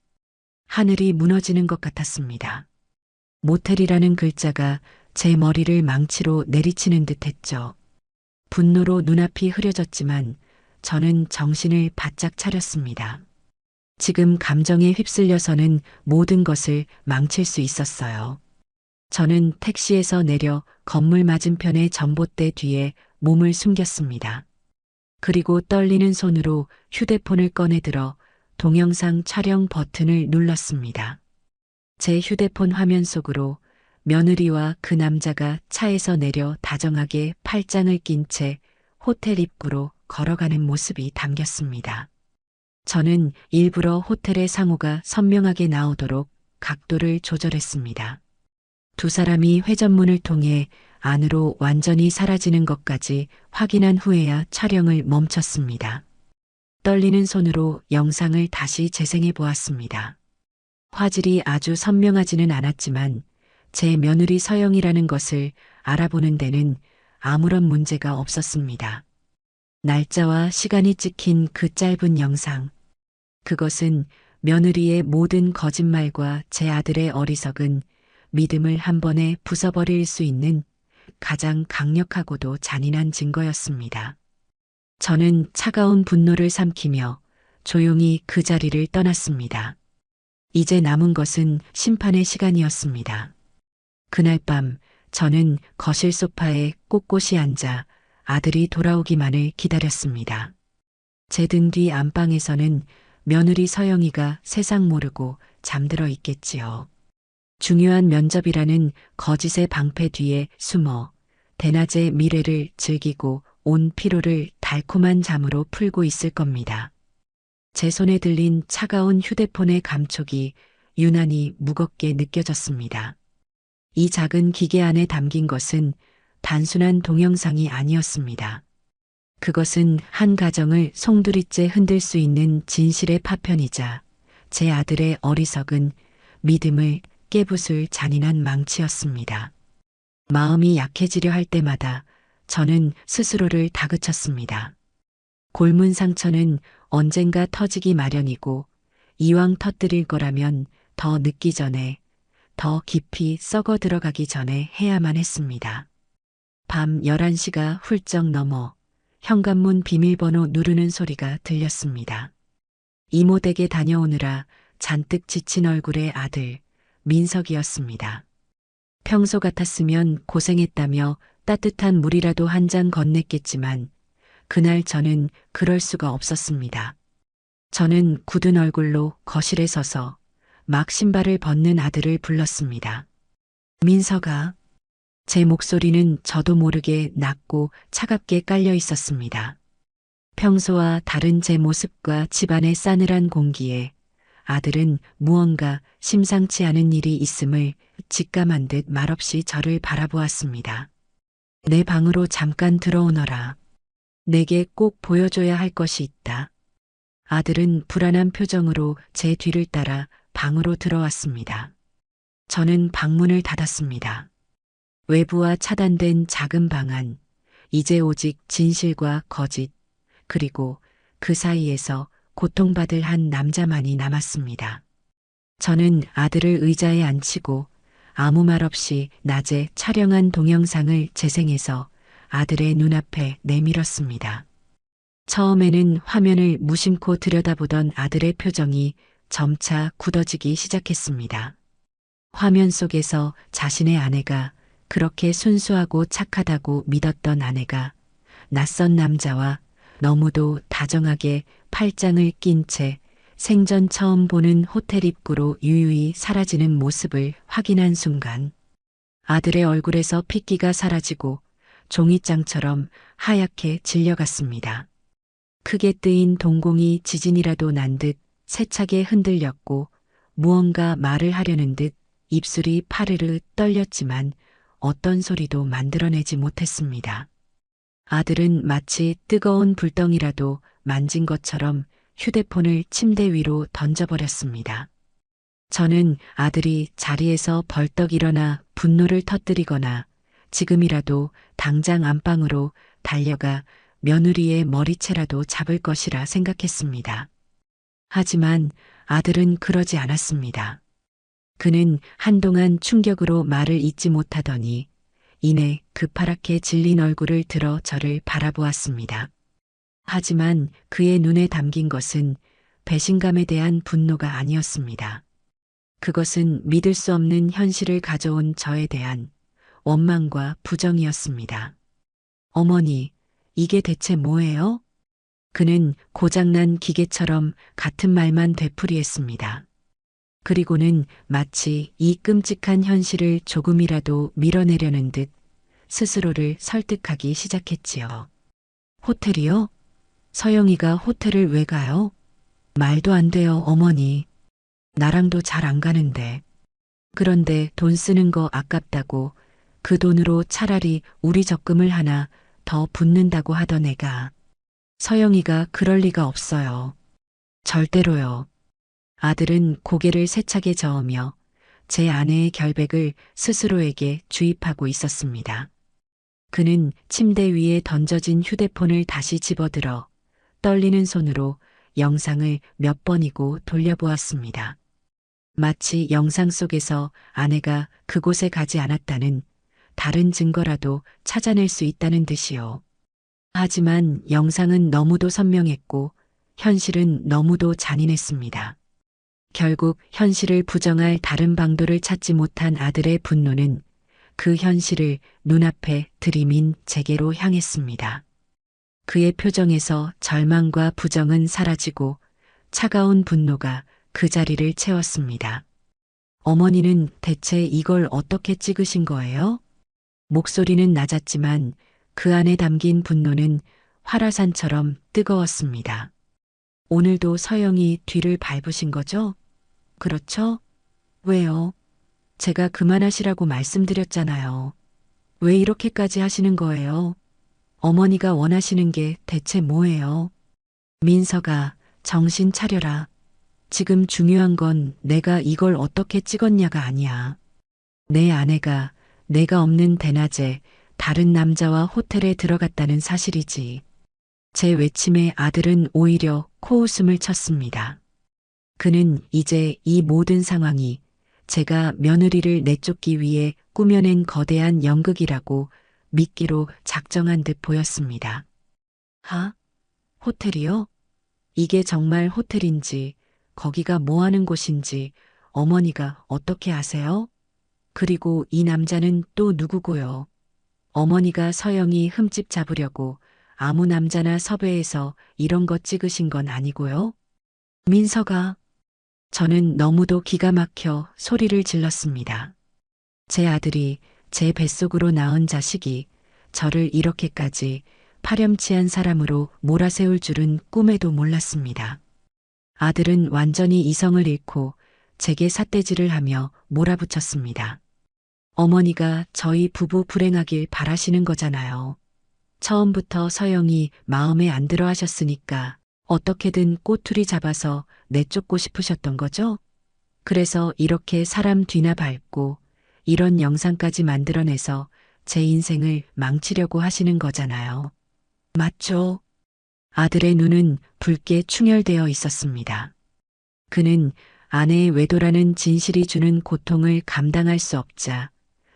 하늘이 무너지는 것 같았습니다. 모텔이라는 글자가 제 머리를 망치로 내리치는 듯 했죠. 분노로 눈앞이 흐려졌지만 저는 정신을 바짝 차렸습니다. 지금 감정에 휩쓸려서는 모든 것을 망칠 수 있었어요. 저는 택시에서 내려 건물 맞은편의 전봇대 뒤에 몸을 숨겼습니다. 그리고 떨리는 손으로 휴대폰을 꺼내들어 동영상 촬영 버튼을 눌렀습니다. 제 휴대폰 화면 속으로 며느리와 그 남자가 차에서 내려 다정하게 팔짱을 낀 채 호텔 입구로 걸어가는 모습이 담겼습니다. 저는 일부러 호텔의 상호가 선명하게 나오도록 각도를 조절했습니다. 두 사람이 회전문을 통해 안으로 완전히 사라지는 것까지 확인한 후에야 촬영을 멈췄습니다. 떨리는 손으로 영상을 다시 재생해 보았습니다. 화질이 아주 선명하지는 않았지만 제 며느리 서영이라는 것을 알아보는 데는 아무런 문제가 없었습니다. 날짜와 시간이 찍힌 그 짧은 영상. 그것은 며느리의 모든 거짓말과 제 아들의 어리석은 믿음을 한 번에 부숴버릴 수 있는 가장 강력하고도 잔인한 증거였습니다. 저는 차가운 분노를 삼키며 조용히 그 자리를 떠났습니다. 이제 남은 것은 심판의 시간이었습니다. 그날 밤 저는 거실 소파에 꼿꼿이 앉아 아들이 돌아오기만을 기다렸습니다. 제 등 뒤 안방에서는 며느리 서영이가 세상 모르고 잠들어 있겠지요. 중요한 면접이라는 거짓의 방패 뒤에 숨어 대낮의 미래를 즐기고 온 피로를 달콤한 잠으로 풀고 있을 겁니다. 제 손에 들린 차가운 휴대폰의 감촉이 유난히 무겁게 느껴졌습니다. 이 작은 기계 안에 담긴 것은 단순한 동영상이 아니었습니다. 그것은 한 가정을 송두리째 흔들 수 있는 진실의 파편이자 제 아들의 어리석은 믿음을 깨부술 잔인한 망치였습니다. 마음이 약해지려 할 때마다 저는 스스로를 다그쳤습니다. 골문 상처는 언젠가 터지기 마련이고 이왕 터뜨릴 거라면 더 늦기 전에, 더 깊이 썩어 들어가기 전에 해야만 했습니다. 밤 11시가 훌쩍 넘어 현관문 비밀번호 누르는 소리가 들렸습니다. 이모 댁에 다녀오느라 잔뜩 지친 얼굴의 아들, 민석이었습니다. 평소 같았으면 고생했다며 따뜻한 물이라도 한 잔 건넸겠지만 그날 저는 그럴 수가 없었습니다. 저는 굳은 얼굴로 거실에 서서 막 신발을 벗는 아들을 불렀습니다. 민서가. 제 목소리는 저도 모르게 낮고 차갑게 깔려 있었습니다. 평소와 다른 제 모습과 집안의 싸늘한 공기에 아들은 무언가 심상치 않은 일이 있음을 직감한 듯 말없이 저를 바라보았습니다. 내 방으로 잠깐 들어오너라. 내게 꼭 보여줘야 할 것이 있다. 아들은 불안한 표정으로 제 뒤를 따라 방으로 들어왔습니다. 저는 방문을 닫았습니다. 외부와 차단된 작은 방 안, 이제 오직 진실과 거짓, 그리고 그 사이에서 고통받을 한 남자만이 남았습니다. 저는 아들을 의자에 앉히고 아무 말 없이 낮에 촬영한 동영상을 재생해서 아들의 눈앞에 내밀었습니다. 처음에는 화면을 무심코 들여다보던 아들의 표정이 점차 굳어지기 시작했습니다. 화면 속에서 자신의 아내가 그렇게 순수하고 착하다고 믿었던 아내가 낯선 남자와 너무도 다정하게 팔짱을 낀 채 생전 처음 보는 호텔 입구로 유유히 사라지는 모습을 확인한 순간 아들의 얼굴에서 핏기가 사라지고 종이장처럼 하얗게 질려갔습니다. 크게 뜨인 동공이 지진이라도 난 듯 세차게 흔들렸고 무언가 말을 하려는 듯 입술이 파르르 떨렸지만 어떤 소리도 만들어내지 못했습니다. 아들은 마치 뜨거운 불덩이라도 만진 것처럼 휴대폰을 침대 위로 던져버렸습니다. 저는 아들이 자리에서 벌떡 일어나 분노를 터뜨리거나 지금이라도 당장 안방으로 달려가 며느리의 머리채라도 잡을 것이라 생각했습니다. 하지만 아들은 그러지 않았습니다. 그는 한동안 충격으로 말을 잇지 못하더니 이내 그파랗게 질린 얼굴을 들어 저를 바라보았습니다. 하지만 그의 눈에 담긴 것은 배신감에 대한 분노가 아니었습니다. 그것은 믿을 수 없는 현실을 가져온 저에 대한 원망과 부정이었습니다. 어머니, 이게 대체 뭐예요? 그는 고장난 기계처럼 같은 말만 되풀이했습니다. 그리고는 마치 이 끔찍한 현실을 조금이라도 밀어내려는 듯 스스로를 설득하기 시작했지요. 호텔이요? 서영이가 호텔을 왜 가요? 말도 안 돼요, 어머니. 나랑도 잘 안 가는데. 그런데 돈 쓰는 거 아깝다고 그 돈으로 차라리 우리 적금을 하나 더 붓는다고 하던 애가. 서영이가 그럴 리가 없어요. 절대로요. 아들은 고개를 세차게 저으며 제 아내의 결백을 스스로에게 주입하고 있었습니다. 그는 침대 위에 던져진 휴대폰을 다시 집어들어 떨리는 손으로 영상을 몇 번이고 돌려보았습니다. 마치 영상 속에서 아내가 그곳에 가지 않았다는 다른 증거라도 찾아낼 수 있다는 듯이요. 하지만 영상은 너무도 선명했고 현실은 너무도 잔인했습니다. 결국 현실을 부정할 다른 방도를 찾지 못한 아들의 분노는 그 현실을 눈앞에 들이민 제게로 향했습니다. 그의 표정에서 절망과 부정은 사라지고 차가운 분노가 그 자리를 채웠습니다. 어머니는 대체 이걸 어떻게 찍으신 거예요? 목소리는 낮았지만 그 안에 담긴 분노는 활화산처럼 뜨거웠습니다. 오늘도 서영이 뒤를 밟으신 거죠? 그렇죠? 왜요? 제가 그만하시라고 말씀드렸잖아요. 왜 이렇게까지 하시는 거예요? 어머니가 원하시는 게 대체 뭐예요? 민서가 정신 차려라. 지금 중요한 건 내가 이걸 어떻게 찍었냐가 아니야. 내 아내가 내가 없는 대낮에 다른 남자와 호텔에 들어갔다는 사실이지. 제 외침에 아들은 오히려 코웃음을 쳤습니다. 그는 이제 이 모든 상황이 제가 며느리를 내쫓기 위해 꾸며낸 거대한 연극이라고 믿기로 작정한 듯 보였습니다. 호텔이요? 이게 정말 호텔인지 거기가 뭐 하는 곳인지 어머니가 어떻게 아세요? 그리고 이 남자는 또 누구고요? 어머니가 서영이 흠집 잡으려고 아무 남자나 섭외해서 이런 거 찍으신 건 아니고요? 민서가 저는 너무도 기가 막혀 소리를 질렀습니다. 제 아들이 제 뱃속으로 낳은 자식이 저를 이렇게까지 파렴치한 사람으로 몰아세울 줄은 꿈에도 몰랐습니다. 아들은 완전히 이성을 잃고 제게 삿대질을 하며 몰아붙였습니다. 어머니가 저희 부부 불행하길 바라시는 거잖아요. 처음부터 서영이 마음에 안 들어 하셨으니까 어떻게든 꼬투리 잡아서 내쫓고 싶으셨던 거죠? 그래서 이렇게 사람 뒤나 밟고 이런 영상까지 만들어내서 제 인생을 망치려고 하시는 거잖아요. 맞죠? 아들의 눈은 붉게 충혈되어 있었습니다. 그는 아내의 외도라는 진실이 주는 고통을 감당할 수 없자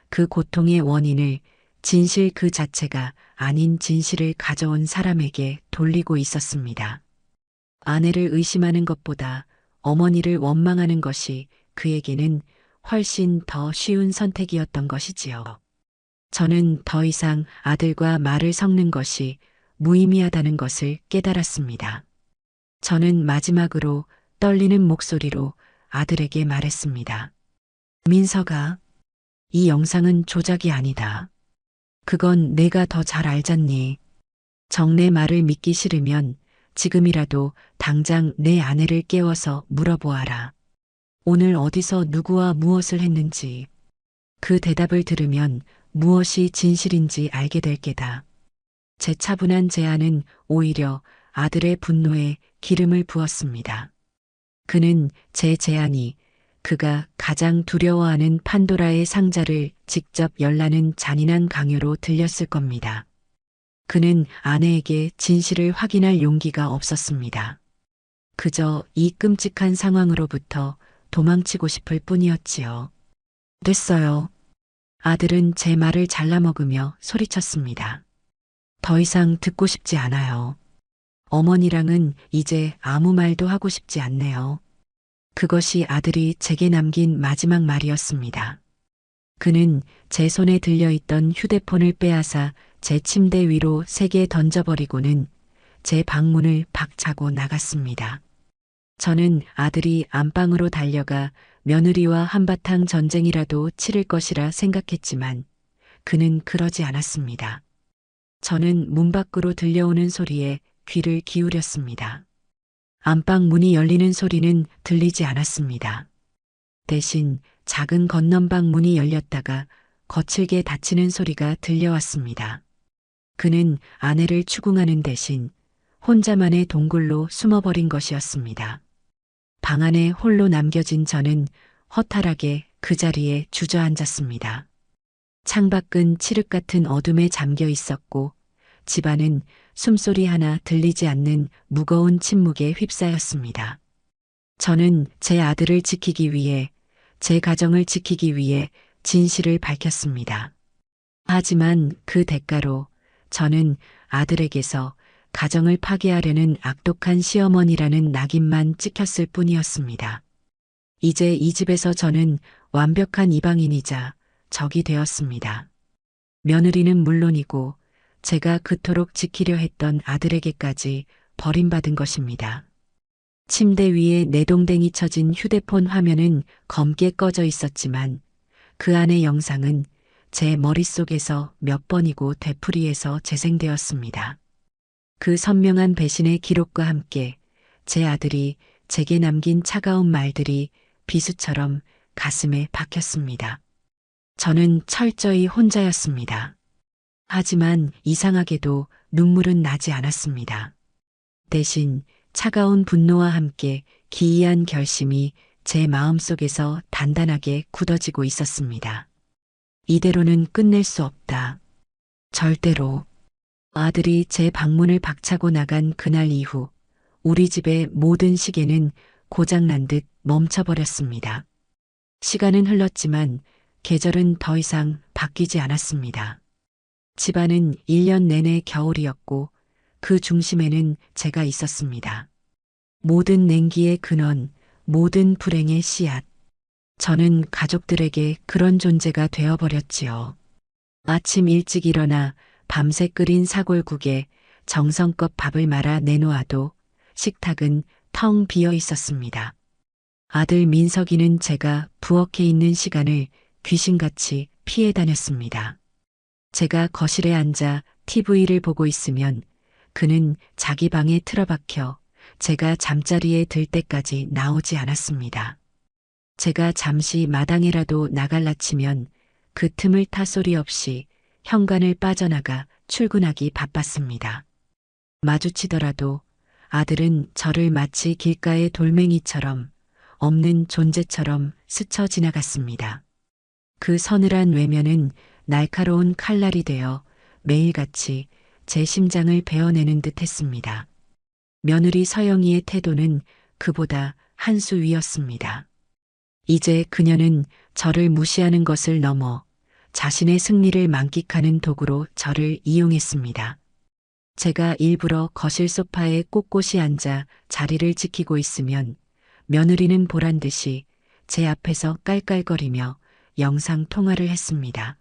그 고통의 원인을 진실 그 자체가 아닌 진실을 가져온 사람에게 돌리고 있었습니다. 아내를 의심하는 것보다 어머니를 원망하는 것이 그에게는 훨씬 더 쉬운 선택이었던 것이지요. 저는 더 이상 아들과 말을 섞는 것이 무의미하다는 것을 깨달았습니다. 저는 마지막으로 떨리는 목소리로 아들에게 말했습니다. 민서가, 이 영상은 조작이 아니다. 그건 내가 더 잘 알잖니. 정내 말을 믿기 싫으면 지금이라도 당장 내 아내를 깨워서 물어보아라. 오늘 어디서 누구와 무엇을 했는지. 그 대답을 들으면 무엇이 진실인지 알게 될 게다. 제 차분한 제안은 오히려 아들의 분노에 기름을 부었습니다. 그는 제 제안이 그가 가장 두려워하는 판도라의 상자를 직접 열라는 잔인한 강요로 들렸을 겁니다. 그는 아내에게 진실을 확인할 용기가 없었습니다. 그저 이 끔찍한 상황으로부터 도망치고 싶을 뿐이었지요. 됐어요. 아들은 제 말을 잘라먹으며 소리쳤습니다. 더 이상 듣고 싶지 않아요. 어머니랑은 이제 아무 말도 하고 싶지 않네요. 그것이 아들이 제게 남긴 마지막 말이었습니다. 그는 제 손에 들려있던 휴대폰을 빼앗아 제 침대 위로 세게 던져버리고는 제 방문을 박차고 나갔습니다. 저는 아들이 안방으로 달려가 며느리와 한바탕 전쟁이라도 치를 것이라 생각했지만 그는 그러지 않았습니다. 저는 문 밖으로 들려오는 소리에 귀를 기울였습니다. 안방 문이 열리는 소리는 들리지 않았습니다. 대신 작은 건넌방 문이 열렸다가 거칠게 닫히는 소리가 들려왔습니다. 그는 아내를 추궁하는 대신 혼자만의 동굴로 숨어버린 것이었습니다. 방 안에 홀로 남겨진 저는 허탈하게 그 자리에 주저앉았습니다. 창밖은 칠흑 같은 어둠에 잠겨 있었고 집안은 숨소리 하나 들리지 않는 무거운 침묵에 휩싸였습니다. 저는 제 아들을 지키기 위해, 제 가정을 지키기 위해 진실을 밝혔습니다. 하지만 그 대가로 저는 아들에게서 가정을 파괴하려는 악독한 시어머니라는 낙인만 찍혔을 뿐이었습니다. 이제 이 집에서 저는 완벽한 이방인이자 적이 되었습니다. 며느리는 물론이고 제가 그토록 지키려 했던 아들에게까지 버림받은 것입니다. 침대 위에 내동댕이 쳐진 휴대폰 화면은 검게 꺼져 있었지만 그 안의 영상은 제 머릿속에서 몇 번이고 되풀이해서 재생되었습니다. 그 선명한 배신의 기록과 함께 제 아들이 제게 남긴 차가운 말들이 비수처럼 가슴에 박혔습니다. 저는 철저히 혼자였습니다. 하지만 이상하게도 눈물은 나지 않았습니다. 대신 차가운 분노와 함께 기이한 결심이 제 마음속에서 단단하게 굳어지고 있었습니다. 이대로는 끝낼 수 없다. 절대로. 아들이 제 방문을 박차고 나간 그날 이후 우리 집의 모든 시계는 고장난 듯 멈춰버렸습니다. 시간은 흘렀지만 계절은 더 이상 바뀌지 않았습니다. 집안은 1년 내내 겨울이었고 그 중심에는 제가 있었습니다. 모든 냉기의 근원, 모든 불행의 씨앗. 저는 가족들에게 그런 존재가 되어버렸지요. 아침 일찍 일어나 밤새 끓인 사골국에 정성껏 밥을 말아 내놓아도 식탁은 텅 비어 있었습니다. 아들 민석이는 제가 부엌에 있는 시간을 귀신같이 피해 다녔습니다. 제가 거실에 앉아 TV를 보고 있으면 그는 자기 방에 틀어박혀 제가 잠자리에 들 때까지 나오지 않았습니다. 제가 잠시 마당에라도 나갈라 치면 그 틈을 타 소리 없이 현관을 빠져나가 출근하기 바빴습니다. 마주치더라도 아들은 저를 마치 길가의 돌멩이처럼 없는 존재처럼 스쳐 지나갔습니다. 그 서늘한 외면은 날카로운 칼날이 되어 매일같이 제 심장을 베어내는 듯 했습니다. 며느리 서영이의 태도는 그보다 한 수 위였습니다. 이제 그녀는 저를 무시하는 것을 넘어 자신의 승리를 만끽하는 도구로 저를 이용했습니다. 제가 일부러 거실 소파에 꼿꼿이 앉아 자리를 지키고 있으면 며느리는 보란 듯이 제 앞에서 깔깔거리며 영상 통화를 했습니다.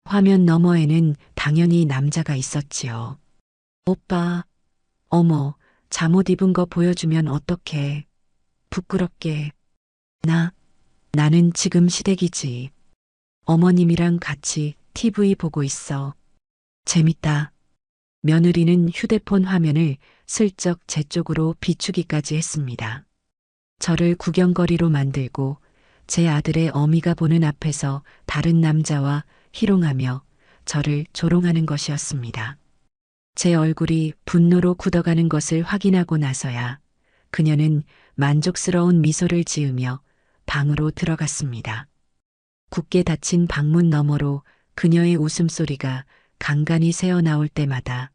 화면 너머에는 당연히 남자가 있었지요. 오빠, 어머, 잠옷 입은 거 보여주면 어떡해. 부끄럽게. 나는 지금 시댁이지. 어머님이랑 같이 TV 보고 있어. 재밌다. 며느리는 휴대폰 화면을 슬쩍 제 쪽으로 비추기까지 했습니다. 저를 구경거리로 만들고 제 아들의 어미가 보는 앞에서 다른 남자와 희롱하며 저를 조롱하는 것이었습니다. 제 얼굴이 분노로 굳어가는 것을 확인하고 나서야 그녀는 만족스러운 미소를 지으며 방으로 들어갔습니다. 굳게 닫힌 방문 너머로 그녀의 웃음소리가 간간히 새어나올 때마다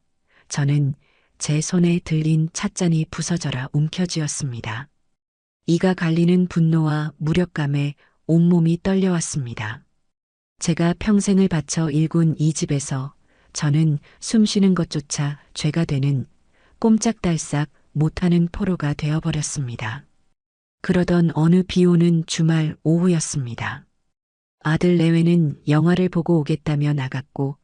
저는 제 손에 들린 찻잔이 부서져라 움켜쥐었습니다. 이가 갈리는 분노와 무력감에 온몸이 떨려왔습니다. 제가 평생을 바쳐 일군 이 집에서 저는 숨쉬는 것조차 죄가 되는 꼼짝달싹 못하는 포로가 되어버렸습니다. 그러던 어느 비오는 주말 오후였습니다. 아들 내외는 영화를 보고 오겠다며 나갔고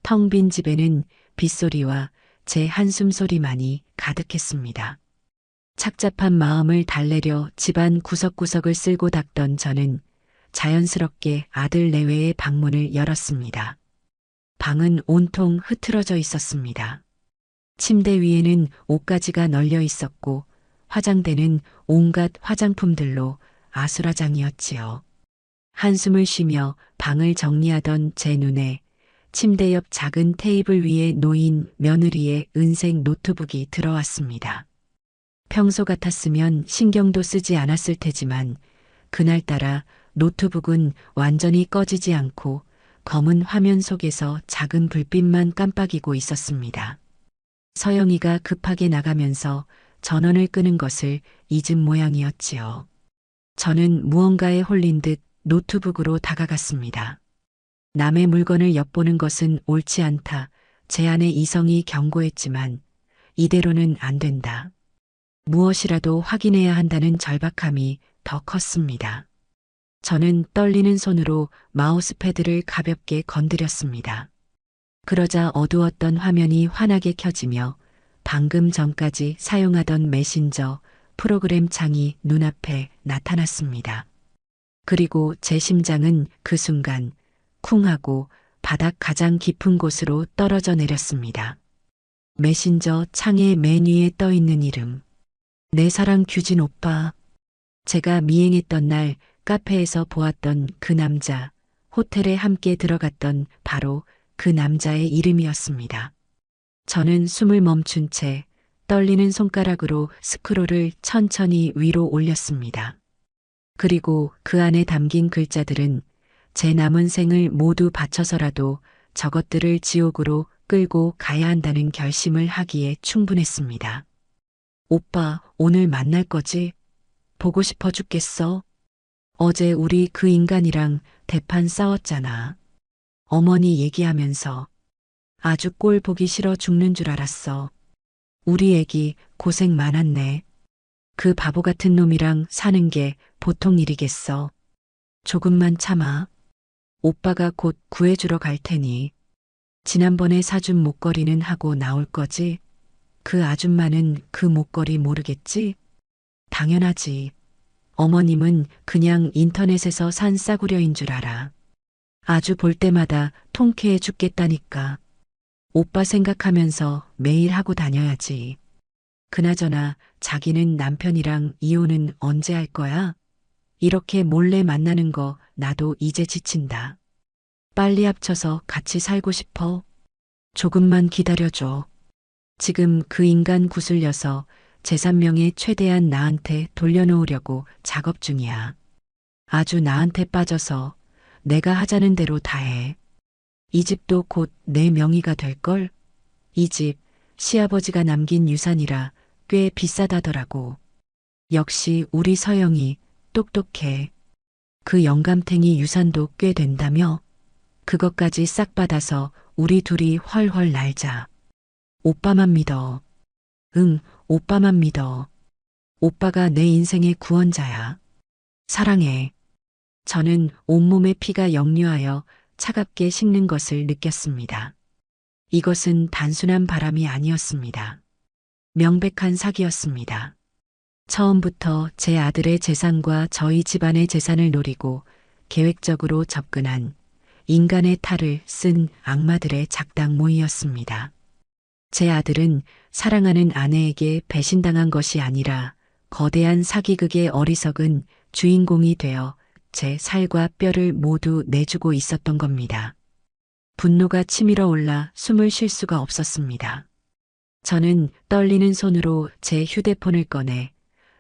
텅 빈 집에는 빗소리와 제 한숨소리만이 가득했습니다. 착잡한 마음을 달래려 집안 구석구석을 쓸고 닦던 저는 자연스럽게 아들 내외의 방문을 열었습니다. 방은 온통 흐트러져 있었습니다. 침대 위에는 옷가지가 널려 있었고 화장대는 온갖 화장품들로 아수라장이었지요. 한숨을 쉬며 방을 정리하던 제 눈에 침대 옆 작은 테이블 위에 놓인 며느리의 은색 노트북이 들어왔습니다. 평소 같았으면 신경도 쓰지 않았을 테지만 그날따라 노트북은 완전히 꺼지지 않고 검은 화면 속에서 작은 불빛만 깜빡이고 있었습니다. 서영이가 급하게 나가면서 전원을 끄는 것을 잊은 모양이었지요. 저는 무언가에 홀린 듯 노트북으로 다가갔습니다. 남의 물건을 엿보는 것은 옳지 않다. 제 안의 이성이 경고했지만 이대로는 안 된다. 무엇이라도 확인해야 한다는 절박함이 더 컸습니다. 저는 떨리는 손으로 마우스패드를 가볍게 건드렸습니다. 그러자 어두웠던 화면이 환하게 켜지며 방금 전까지 사용하던 메신저 프로그램 창이 눈앞에 나타났습니다. 그리고 제 심장은 그 순간 쿵 하고 바닥 가장 깊은 곳으로 떨어져 내렸습니다. 메신저 창의 맨 위에 떠 있는 이름. 내 사랑 규진 오빠. 제가 미행했던 날 카페에서 보았던 그 남자, 호텔에 함께 들어갔던 바로 그 남자의 이름이었습니다. 저는 숨을 멈춘 채 떨리는 손가락으로 스크롤을 천천히 위로 올렸습니다. 그리고 그 안에 담긴 글자들은 제 남은 생을 모두 바쳐서라도 저것들을 지옥으로 끌고 가야 한다는 결심을 하기에 충분했습니다. 오빠, 오늘 만날 거지? 보고 싶어 죽겠어. 어제 우리 그 인간이랑 대판 싸웠잖아. 어머니 얘기하면서 아주 꼴 보기 싫어 죽는 줄 알았어. 우리 애기 고생 많았네. 그 바보 같은 놈이랑 사는 게 보통 일이겠어. 조금만 참아. 오빠가 곧 구해주러 갈 테니. 지난번에 사준 목걸이는 하고 나올 거지? 그 아줌마는 그 목걸이 모르겠지? 당연하지. 어머님은 그냥 인터넷에서 산 싸구려인 줄 알아. 아주 볼 때마다 통쾌해 죽겠다니까. 오빠 생각하면서 매일 하고 다녀야지. 그나저나 자기는 남편이랑 이혼은 언제 할 거야? 이렇게 몰래 만나는 거 나도 이제 지친다. 빨리 합쳐서 같이 살고 싶어. 조금만 기다려줘. 지금 그 인간 구슬려서 재산명에 최대한 나한테 돌려놓으려고 작업 중이야. 아주 나한테 빠져서 내가 하자는 대로 다 해. 이 집도 곧 내 명의가 될걸? 이 집 시아버지가 남긴 유산이라 꽤 비싸다더라고. 역시 우리 서영이 똑똑해. 그 영감탱이 유산도 꽤 된다며? 그것까지 싹 받아서 우리 둘이 헐헐 날자. 오빠만 믿어. 응, 오빠만 믿어. 오빠가 내 인생의 구원자야. 사랑해. 저는 온몸의 피가 역류하여 차갑게 식는 것을 느꼈습니다. 이것은 단순한 바람이 아니었습니다. 명백한 사기였습니다. 처음부터 제 아들의 재산과 저희 집안의 재산을 노리고 계획적으로 접근한 인간의 탈을 쓴 악마들의 작당 모의였습니다. 제 아들은 사랑하는 아내에게 배신당한 것이 아니라 거대한 사기극의 어리석은 주인공이 되어 제 살과 뼈를 모두 내주고 있었던 겁니다. 분노가 치밀어 올라 숨을 쉴 수가 없었습니다. 저는 떨리는 손으로 제 휴대폰을 꺼내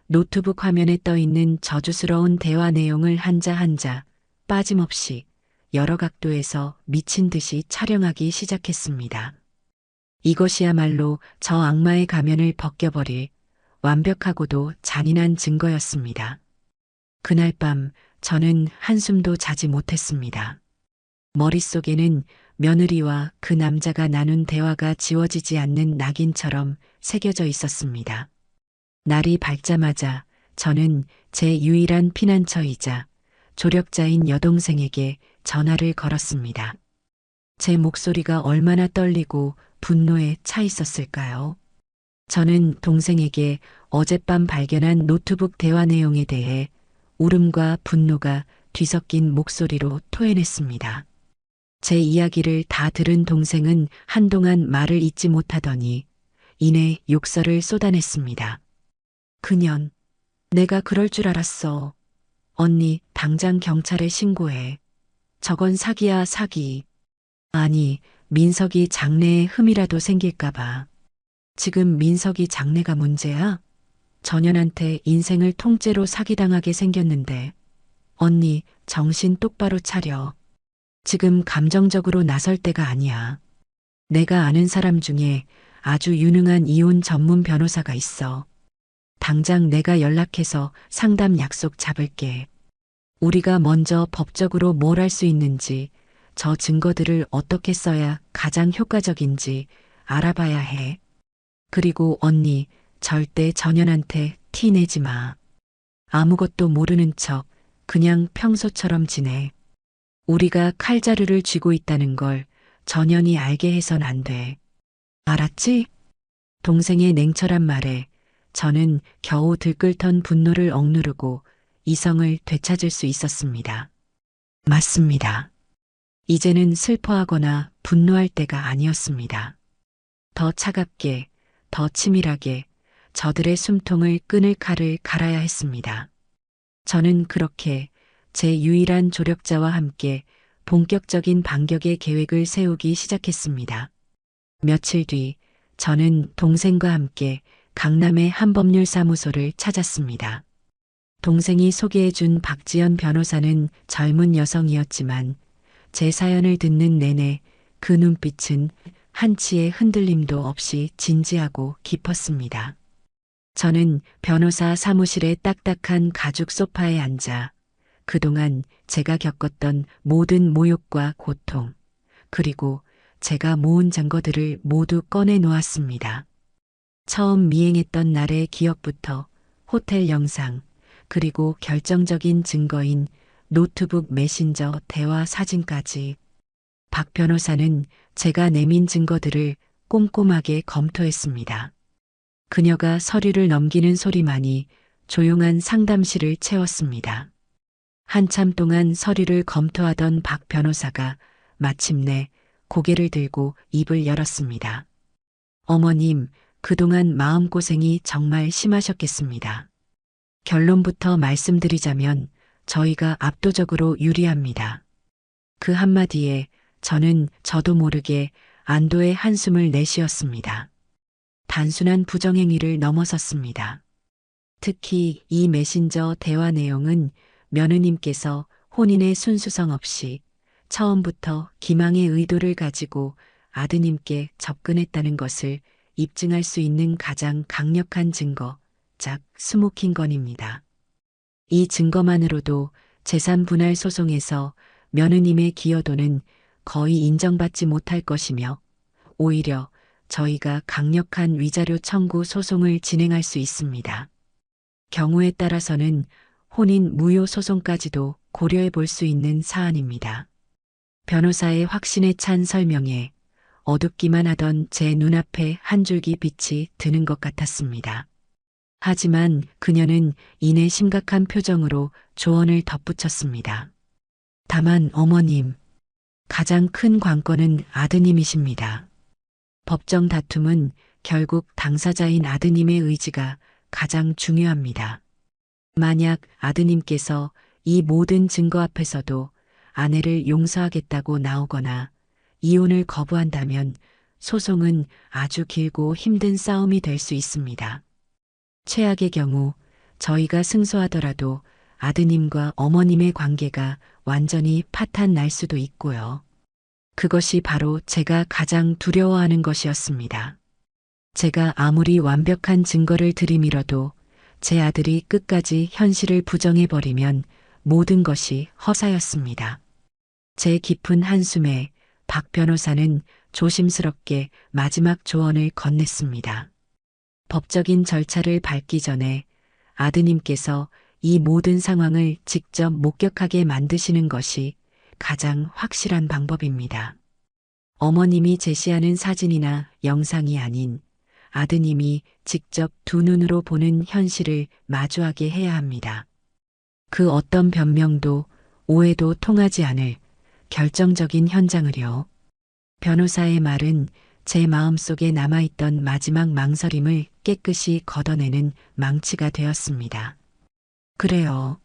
노트북 화면에 떠 있는 저주스러운 대화 내용을 한자 한자 빠짐없이 여러 각도에서 미친 듯이 촬영하기 시작했습니다. 이것이야말로 저 악마의 가면을 벗겨버릴 완벽하고도 잔인한 증거였습니다. 그날 밤 저는 한숨도 자지 못했습니다. 머릿속에는 며느리와 그 남자가 나눈 대화가 지워지지 않는 낙인처럼 새겨져 있었습니다. 날이 밝자마자 저는 제 유일한 피난처이자 조력자인 여동생에게 전화를 걸었습니다. 제 목소리가 얼마나 떨리고 분노에 차 있었을까요? 저는 동생에게 어젯밤 발견한 노트북 대화 내용에 대해 울음과 분노가 뒤섞인 목소리로 토해냈습니다. 제 이야기를 다 들은 동생은 한동안 말을 잇지 못하더니 이내 욕설을 쏟아냈습니다. 그년, 내가 그럴 줄 알았어. 언니, 당장 경찰에 신고해. 저건 사기야, 사기. 아니, 민석이 장래에 흠이라도 생길까봐. 지금 민석이 장래가 문제야? 전현한테 인생을 통째로 사기당하게 생겼는데. 언니, 정신 똑바로 차려. 지금 감정적으로 나설 때가 아니야. 내가 아는 사람 중에 아주 유능한 이혼 전문 변호사가 있어. 당장 내가 연락해서 상담 약속 잡을게. 우리가 먼저 법적으로 뭘 할 수 있는지, 저 증거들을 어떻게 써야 가장 효과적인지 알아봐야 해. 그리고 언니, 절대 전현한테 티 내지 마. 아무것도 모르는 척 그냥 평소처럼 지내. 우리가 칼자루를 쥐고 있다는 걸 전현이 알게 해선 안 돼. 알았지? 동생의 냉철한 말에 저는 겨우 들끓던 분노를 억누르고 이성을 되찾을 수 있었습니다. 맞습니다. 이제는 슬퍼하거나 분노할 때가 아니었습니다. 더 차갑게, 더 치밀하게 저들의 숨통을 끊을 칼을 갈아야 했습니다. 저는 그렇게 제 유일한 조력자와 함께 본격적인 반격의 계획을 세우기 시작했습니다. 며칠 뒤 저는 동생과 함께 강남의 한법률사무소를 찾았습니다. 동생이 소개해준 박지연 변호사는 젊은 여성이었지만 제 사연을 듣는 내내 그 눈빛은 한치의 흔들림도 없이 진지하고 깊었습니다. 저는 변호사 사무실의 딱딱한 가죽 소파에 앉아 그동안 제가 겪었던 모든 모욕과 고통, 그리고 제가 모은 증거들을 모두 꺼내 놓았습니다. 처음 미행했던 날의 기억부터 호텔 영상, 그리고 결정적인 증거인 노트북 메신저 대화 사진까지 박 변호사는 제가 내민 증거들을 꼼꼼하게 검토했습니다. 그녀가 서류를 넘기는 소리만이 조용한 상담실을 채웠습니다. 한참 동안 서류를 검토하던 박 변호사가 마침내 고개를 들고 입을 열었습니다. 어머님, 그동안 마음고생이 정말 심하셨겠습니다. 결론부터 말씀드리자면 저희가 압도적으로 유리합니다. 그 한마디에 저는 저도 모르게 안도의 한숨을 내쉬었습니다. 단순한 부정행위를 넘어섰습니다. 특히 이 메신저 대화 내용은 며느님께서 혼인의 순수성 없이 처음부터 기망의 의도를 가지고 아드님께 접근했다는 것을 입증할 수 있는 가장 강력한 증거, 즉 스모킹건입니다. 이 증거만으로도 재산 분할 소송에서 며느님의 기여도는 거의 인정받지 못할 것이며 오히려 저희가 강력한 위자료 청구 소송을 진행할 수 있습니다. 경우에 따라서는 혼인 무효 소송까지도 고려해 볼 수 있는 사안입니다. 변호사의 확신에 찬 설명에 어둡기만 하던 제 눈앞에 한 줄기 빛이 드는 것 같았습니다. 하지만 그녀는 이내 심각한 표정으로 조언을 덧붙였습니다. 다만 어머님, 가장 큰 관건은 아드님이십니다. 법정 다툼은 결국 당사자인 아드님의 의지가 가장 중요합니다. 만약 아드님께서 이 모든 증거 앞에서도 아내를 용서하겠다고 나오거나 이혼을 거부한다면 소송은 아주 길고 힘든 싸움이 될 수 있습니다. 최악의 경우 저희가 승소하더라도 아드님과 어머님의 관계가 완전히 파탄 날 수도 있고요. 그것이 바로 제가 가장 두려워하는 것이었습니다. 제가 아무리 완벽한 증거를 들이밀어도 제 아들이 끝까지 현실을 부정해버리면 모든 것이 허사였습니다. 제 깊은 한숨에 박 변호사는 조심스럽게 마지막 조언을 건넸습니다. 법적인 절차를 밟기 전에 아드님께서 이 모든 상황을 직접 목격하게 만드시는 것이 가장 확실한 방법입니다. 어머님이 제시하는 사진이나 영상이 아닌 아드님이 직접 두 눈으로 보는 현실을 마주하게 해야 합니다. 그 어떤 변명도 오해도 통하지 않을 결정적인 현장을요. 변호사의 말은 제 마음속에 남아있던 마지막 망설임을 깨끗이 걷어내는 망치가 되었습니다. 그래요.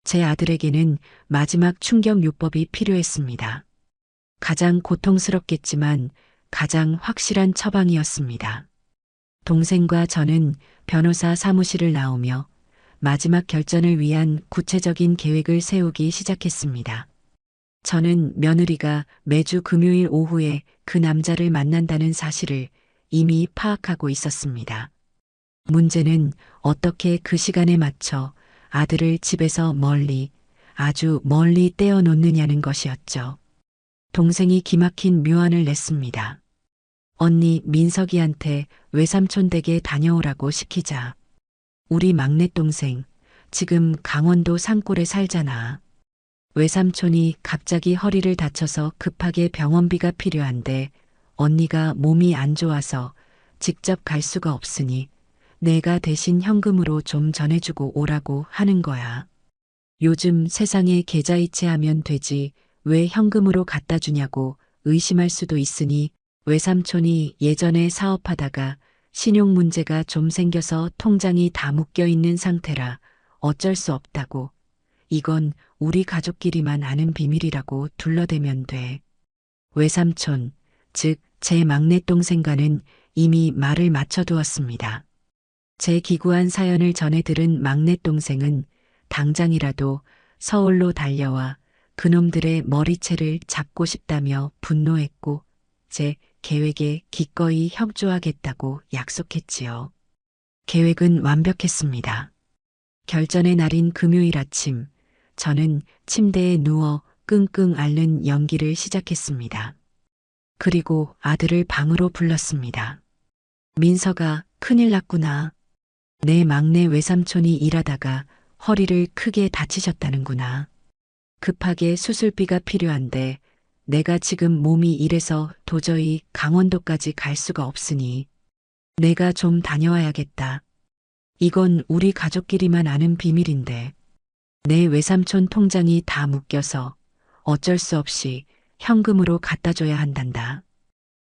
제 아들에게는 마지막 충격요법이 필요했습니다. 가장 고통스럽겠지만 가장 확실한 처방이었습니다. 동생과 저는 변호사 사무실을 나오며 마지막 결전을 위한 구체적인 계획을 세우기 시작했습니다. 저는 며느리가 매주 금요일 오후에 그 남자를 만난다는 사실을 이미 파악하고 있었습니다. 문제는 어떻게 그 시간에 맞춰 아들을 집에서 멀리, 아주 멀리 떼어놓느냐는 것이었죠. 동생이 기막힌 묘안을 냈습니다. 언니 민석이한테 외삼촌 댁에 다녀오라고 시키자. 우리 막내 동생 지금 강원도 산골에 살잖아. 외삼촌이 갑자기 허리를 다쳐서 급하게 병원비가 필요한데 언니가 몸이 안 좋아서 직접 갈 수가 없으니 내가 대신 현금으로 좀 전해주고 오라고 하는 거야. 요즘 세상에 계좌이체하면 되지 왜 현금으로 갖다 주냐고 의심할 수도 있으니 외삼촌이 예전에 사업하다가 신용 문제가 좀 생겨서 통장이 다 묶여 있는 상태라 어쩔 수 없다고. 이건 우리 가족끼리만 아는 비밀이라고 둘러대면 돼. 외삼촌, 즉 제 막내 동생과는 이미 말을 맞춰두었습니다. 제 기구한 사연을 전해 들은 막내 동생은 당장이라도 서울로 달려와 그놈들의 머리채를 잡고 싶다며 분노했고 제 계획에 기꺼이 협조하겠다고 약속했지요. 계획은 완벽했습니다. 결전의 날인 금요일 아침, 저는 침대에 누워 끙끙 앓는 연기를 시작했습니다. 그리고 아들을 방으로 불렀습니다. 민서가 큰일 났구나. 내 막내 외삼촌이 일하다가 허리를 크게 다치셨다는구나. 급하게 수술비가 필요한데 내가 지금 몸이 이래서 도저히 강원도까지 갈 수가 없으니 내가 좀 다녀와야겠다. 이건 우리 가족끼리만 아는 비밀인데. 내 외삼촌 통장이 다 묶여서 어쩔 수 없이 현금으로 갖다 줘야 한단다.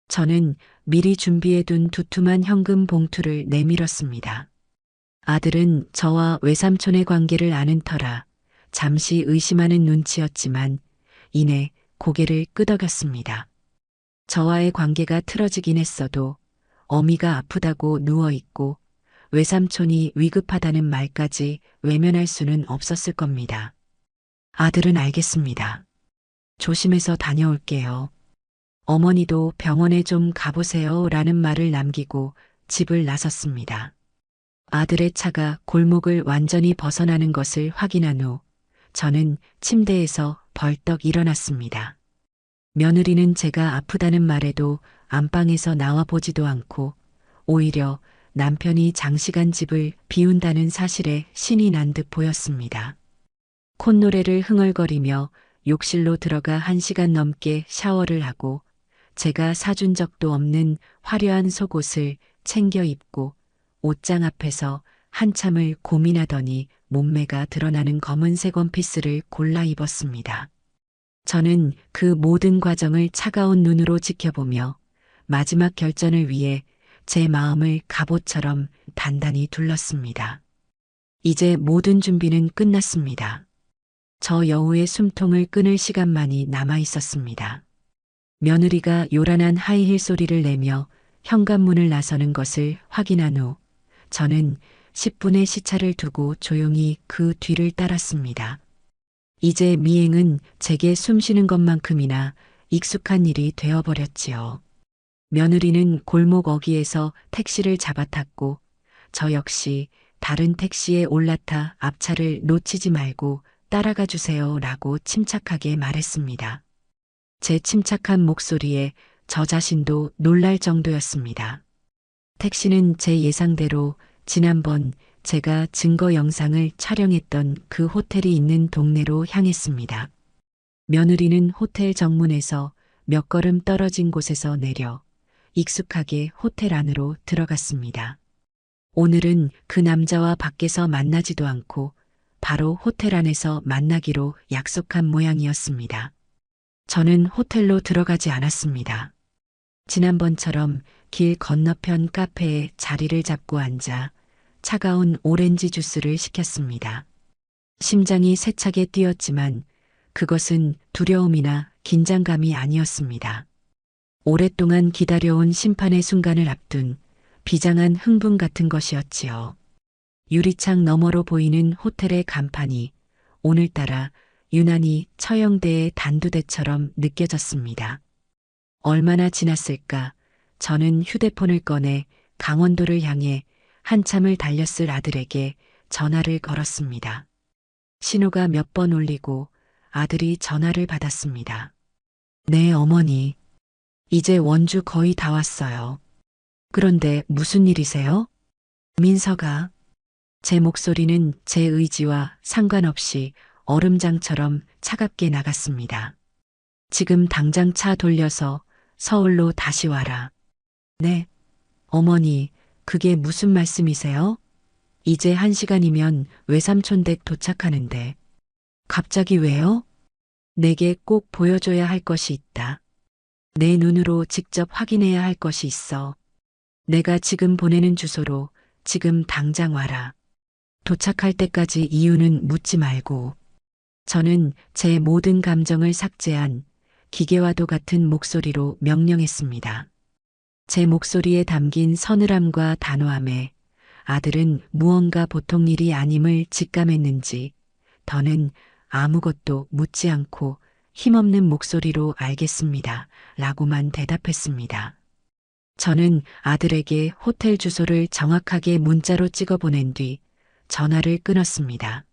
저는 미리 준비해둔 두툼한 현금 봉투를 내밀었습니다. 아들은 저와 외삼촌의 관계를 아는 터라 잠시 의심하는 눈치였지만 이내 고개를 끄덕였습니다. 저와의 관계가 틀어지긴 했어도 어미가 아프다고 누워있고 외삼촌이 위급하다는 말까지 외면할 수는 없었을 겁니다. 아들은 알겠습니다. 조심해서 다녀올게요. 어머니도 병원에 좀 가보세요 라는 말을 남기고 집을 나섰습니다. 아들의 차가 골목을 완전히 벗어나는 것을 확인한 후 저는 침대에서 벌떡 일어났습니다. 며느리는 제가 아프다는 말에도 안방에서 나와 보지도 않고 오히려 남편이 장시간 집을 비운다는 사실에 신이 난 듯 보였습니다. 콧노래를 흥얼거리며 욕실로 들어가 1시간 넘게 샤워를 하고 제가 사준 적도 없는 화려한 속옷을 챙겨 입고 옷장 앞에서 한참을 고민하더니 몸매가 드러나는 검은색 원피스를 골라 입었습니다. 저는 그 모든 과정을 차가운 눈으로 지켜보며 마지막 결전을 위해 제 마음을 갑옷처럼 단단히 둘렀습니다. 이제 모든 준비는 끝났습니다. 저 여우의 숨통을 끊을 시간만이 남아 있었습니다. 며느리가 요란한 하이힐 소리를 내며 현관문을 나서는 것을 확인한 후 저는 10분의 시차를 두고 조용히 그 뒤를 따랐습니다. 이제 미행은 제게 숨쉬는 것만큼이나 익숙한 일이 되어버렸지요. 며느리는 골목 어귀에서 택시를 잡아탔고 저 역시 다른 택시에 올라타 앞차를 놓치지 말고 따라가 주세요 라고 침착하게 말했습니다. 제 침착한 목소리에 저 자신도 놀랄 정도였습니다. 택시는 제 예상대로 지난번 제가 증거 영상을 촬영했던 그 호텔이 있는 동네로 향했습니다. 며느리는 호텔 정문에서 몇 걸음 떨어진 곳에서 내려 익숙하게 호텔 안으로 들어갔습니다. 오늘은 그 남자와 밖에서 만나지도 않고 바로 호텔 안에서 만나기로 약속한 모양이었습니다. 저는 호텔로 들어가지 않았습니다. 지난번처럼 길 건너편 카페에 자리를 잡고 앉아 차가운 오렌지 주스를 시켰습니다. 심장이 세차게 뛰었지만 그것은 두려움이나 긴장감이 아니었습니다. 오랫동안 기다려온 심판의 순간을 앞둔 비장한 흥분 같은 것이었지요. 유리창 너머로 보이는 호텔의 간판이 오늘따라 유난히 처형대의 단두대처럼 느껴졌습니다. 얼마나 지났을까 저는 휴대폰을 꺼내 강원도를 향해 한참을 달렸을 아들에게 전화를 걸었습니다. 신호가 몇 번 울리고 아들이 전화를 받았습니다. 네, 어머니. 이제 원주 거의 다 왔어요. 그런데 무슨 일이세요? 민서가. 제 목소리는 제 의지와 상관없이 얼음장처럼 차갑게 나갔습니다. 지금 당장 차 돌려서 서울로 다시 와라. 네. 어머니, 그게 무슨 말씀이세요? 이제 1시간이면 외삼촌 댁 도착하는데. 갑자기 왜요? 내게 꼭 보여줘야 할 것이 있다. 내 눈으로 직접 확인해야 할 것이 있어. 내가 지금 보내는 주소로 지금 당장 와라. 도착할 때까지 이유는 묻지 말고. 저는 제 모든 감정을 삭제한 기계와도 같은 목소리로 명령했습니다. 제 목소리에 담긴 서늘함과 단호함에 아들은 무언가 보통 일이 아님을 직감했는지 더는 아무것도 묻지 않고 힘없는 목소리로 알겠습니다. 라고만 대답했습니다. 저는 아들에게 호텔 주소를 정확하게 문자로 찍어 보낸 뒤 전화를 끊었습니다.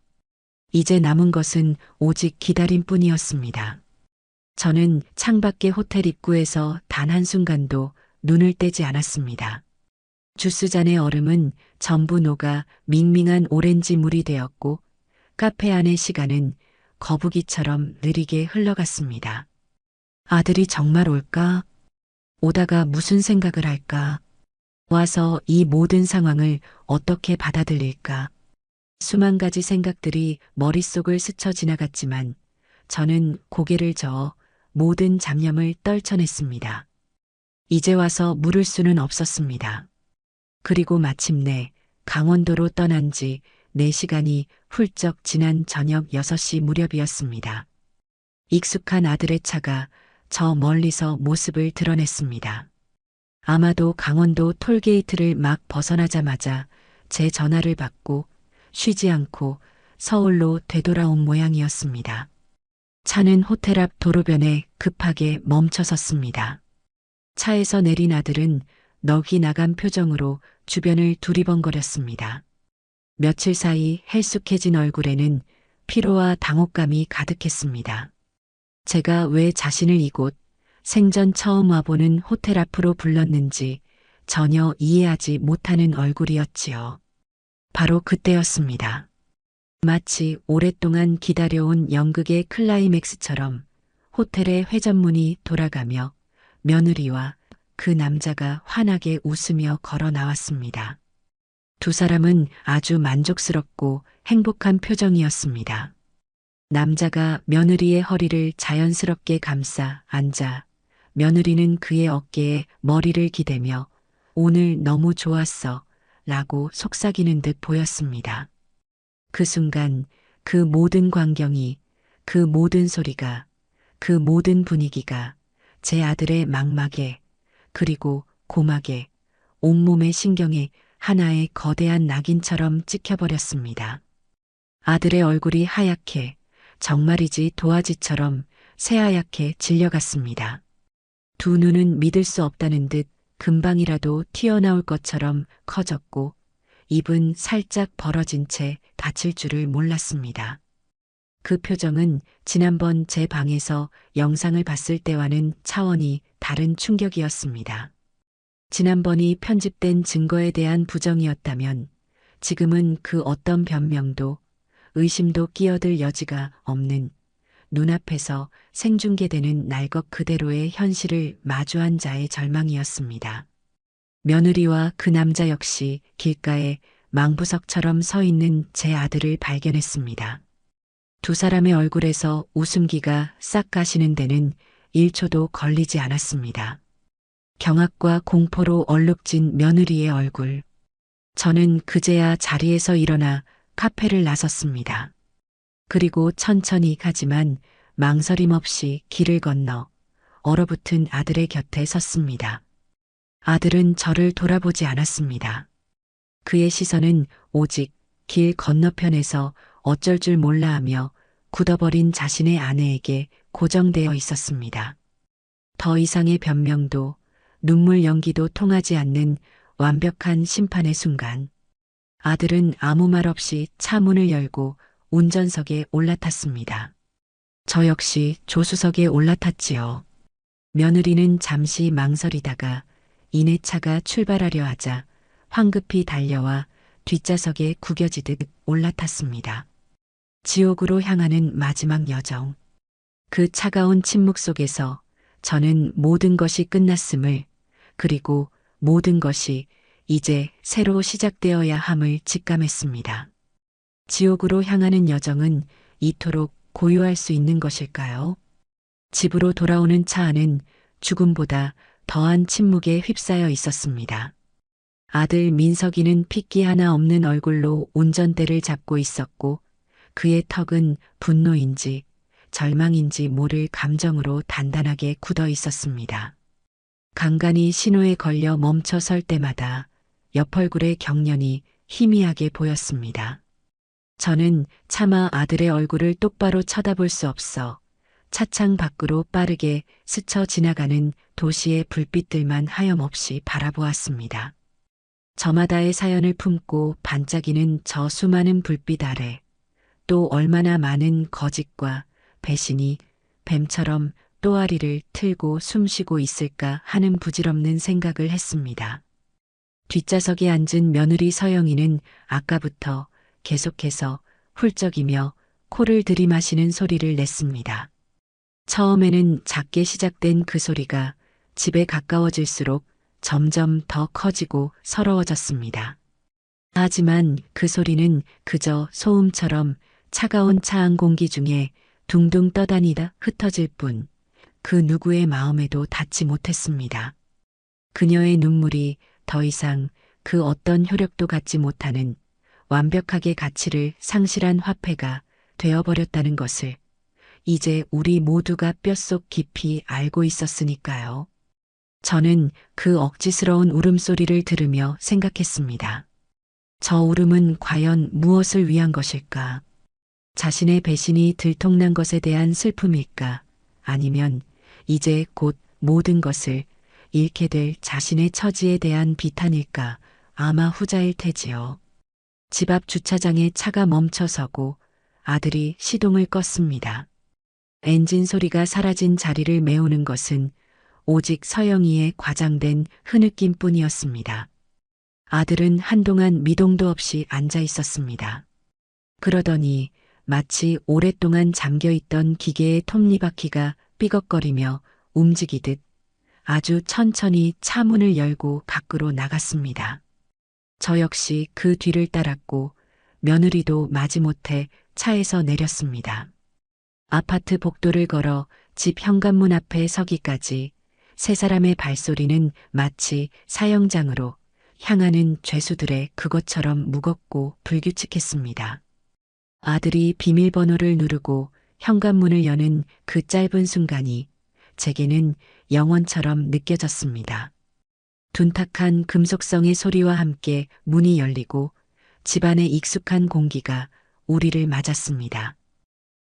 이제 남은 것은 오직 기다림뿐이었습니다. 저는 창밖의 호텔 입구에서 단 한순간도 눈을 떼지 않았습니다. 주스잔의 얼음은 전부 녹아 밍밍한 오렌지 물이 되었고 카페 안의 시간은 거북이처럼 느리게 흘러갔습니다. 아들이 정말 올까? 오다가 무슨 생각을 할까? 와서 이 모든 상황을 어떻게 받아들일까? 수만 가지 생각들이 머릿속을 스쳐 지나갔지만 저는 고개를 저어 모든 잡념을 떨쳐냈습니다. 이제 와서 물을 수는 없었습니다. 그리고 마침내 강원도로 떠난 지 4시간이 훌쩍 지난 저녁 6시 무렵이었습니다. 익숙한 아들의 차가 저 멀리서 모습을 드러냈습니다. 아마도 강원도 톨게이트를 막 벗어나자마자 제 전화를 받고 쉬지 않고 서울로 되돌아온 모양이었습니다. 차는 호텔 앞 도로변에 급하게 멈춰섰습니다. 차에서 내린 아들은 넋이 나간 표정으로 주변을 두리번거렸습니다. 며칠 사이 헬쑥해진 얼굴에는 피로와 당혹감이 가득했습니다. 제가 왜 자신을 이곳 생전 처음 와보는 호텔 앞으로 불렀는지 전혀 이해하지 못하는 얼굴이었지요. 바로 그때였습니다. 마치 오랫동안 기다려온 연극의 클라이맥스처럼 호텔의 회전문이 돌아가며 며느리와 그 남자가 환하게 웃으며 걸어 나왔습니다. 두 사람은 아주 만족스럽고 행복한 표정이었습니다. 남자가 며느리의 허리를 자연스럽게 감싸 앉아 며느리는 그의 어깨에 머리를 기대며 오늘 너무 좋았어 라고 속삭이는 듯 보였습니다. 그 순간 그 모든 광경이, 그 모든 소리가, 그 모든 분위기가 제 아들의 망막에 그리고 고막에 온몸의 신경에 하나의 거대한 낙인처럼 찍혀버렸습니다. 아들의 얼굴이 하얗게 정말이지 도화지처럼 새하얗게 질려갔습니다. 두 눈은 믿을 수 없다는 듯 금방이라도 튀어나올 것처럼 커졌고 입은 살짝 벌어진 채 다칠 줄을 몰랐습니다. 그 표정은 지난번 제 방에서 영상을 봤을 때와는 차원이 다른 충격이었습니다. 지난번이 편집된 증거에 대한 부정이었다면 지금은 그 어떤 변명도 의심도 끼어들 여지가 없는 눈앞에서 생중계되는 날 것 그대로의 현실을 마주한 자의 절망이었습니다. 며느리와 그 남자 역시 길가에 망부석처럼 서 있는 제 아들을 발견했습니다. 두 사람의 얼굴에서 웃음기가 싹 가시는 데는 1초도 걸리지 않았습니다. 경악과 공포로 얼룩진 며느리의 얼굴. 저는 그제야 자리에서 일어나 카페를 나섰습니다. 그리고 천천히 가지만 망설임 없이 길을 건너 얼어붙은 아들의 곁에 섰습니다. 아들은 저를 돌아보지 않았습니다. 그의 시선은 오직 길 건너편에서 어쩔 줄 몰라 하며 굳어버린 자신의 아내에게 고정되어 있었습니다. 더 이상의 변명도 눈물 연기도 통하지 않는 완벽한 심판의 순간. 아들은 아무 말 없이 차 문을 열고 운전석에 올라탔습니다. 저 역시 조수석에 올라탔지요. 며느리는 잠시 망설이다가 이내 차가 출발하려 하자 황급히 달려와 뒷좌석에 구겨지듯 올라탔습니다. 지옥으로 향하는 마지막 여정. 그 차가운 침묵 속에서 저는 모든 것이 끝났음을, 그리고 모든 것이 이제 새로 시작되어야 함을 직감했습니다. 지옥으로 향하는 여정은 이토록 고요할 수 있는 것일까요? 집으로 돌아오는 차 안은 죽음보다 더한 침묵에 휩싸여 있었습니다. 아들 민석이는 핏기 하나 없는 얼굴로 운전대를 잡고 있었고 그의 턱은 분노인지 절망인지 모를 감정으로 단단하게 굳어 있었습니다. 간간히 신호에 걸려 멈춰 설 때마다 옆 얼굴의 경련이 희미하게 보였습니다. 저는 차마 아들의 얼굴을 똑바로 쳐다볼 수 없어 차창 밖으로 빠르게 스쳐 지나가는 도시의 불빛들만 하염없이 바라보았습니다. 저마다의 사연을 품고 반짝이는 저 수많은 불빛 아래 또 얼마나 많은 거짓과 배신이 뱀처럼 또아리를 틀고 숨쉬고 있을까 하는 부질없는 생각을 했습니다. 뒷좌석에 앉은 며느리 서영이는 아까부터 계속해서 훌쩍이며 코를 들이마시는 소리를 냈습니다. 처음에는 작게 시작된 그 소리가 집에 가까워질수록 점점 더 커지고 서러워졌습니다. 하지만 그 소리는 그저 소음처럼 차가운 차 안 공기 중에 둥둥 떠다니다 흩어질 뿐, 그 누구의 마음에도 닿지 못했습니다. 그녀의 눈물이 더 이상 그 어떤 효력도 갖지 못하는 완벽하게 가치를 상실한 화폐가 되어버렸다는 것을 이제 우리 모두가 뼛속 깊이 알고 있었으니까요. 저는 그 억지스러운 울음소리를 들으며 생각했습니다. 저 울음은 과연 무엇을 위한 것일까? 자신의 배신이 들통난 것에 대한 슬픔일까? 아니면 이제 곧 모든 것을 잃게 될 자신의 처지에 대한 비탄일까? 아마 후자일 테지요. 집 앞 주차장에 차가 멈춰서고 아들이 시동을 껐습니다. 엔진 소리가 사라진 자리를 메우는 것은 오직 서영이의 과장된 흐느낌뿐이었습니다. 아들은 한동안 미동도 없이 앉아 있었습니다. 그러더니 마치 오랫동안 잠겨있던 기계의 톱니바퀴가 삐걱거리며 움직이듯 아주 천천히 차 문을 열고 밖으로 나갔습니다. 저 역시 그 뒤를 따랐고 며느리도 마지못해 차에서 내렸습니다. 아파트 복도를 걸어 집 현관문 앞에 서기까지 세 사람의 발소리는 마치 사형장으로 향하는 죄수들의 그것처럼 무겁고 불규칙했습니다. 아들이 비밀번호를 누르고 현관문을 여는 그 짧은 순간이 제게는 영원처럼 느껴졌습니다. 둔탁한 금속성의 소리와 함께 문이 열리고 집안의 익숙한 공기가 우리를 맞았습니다.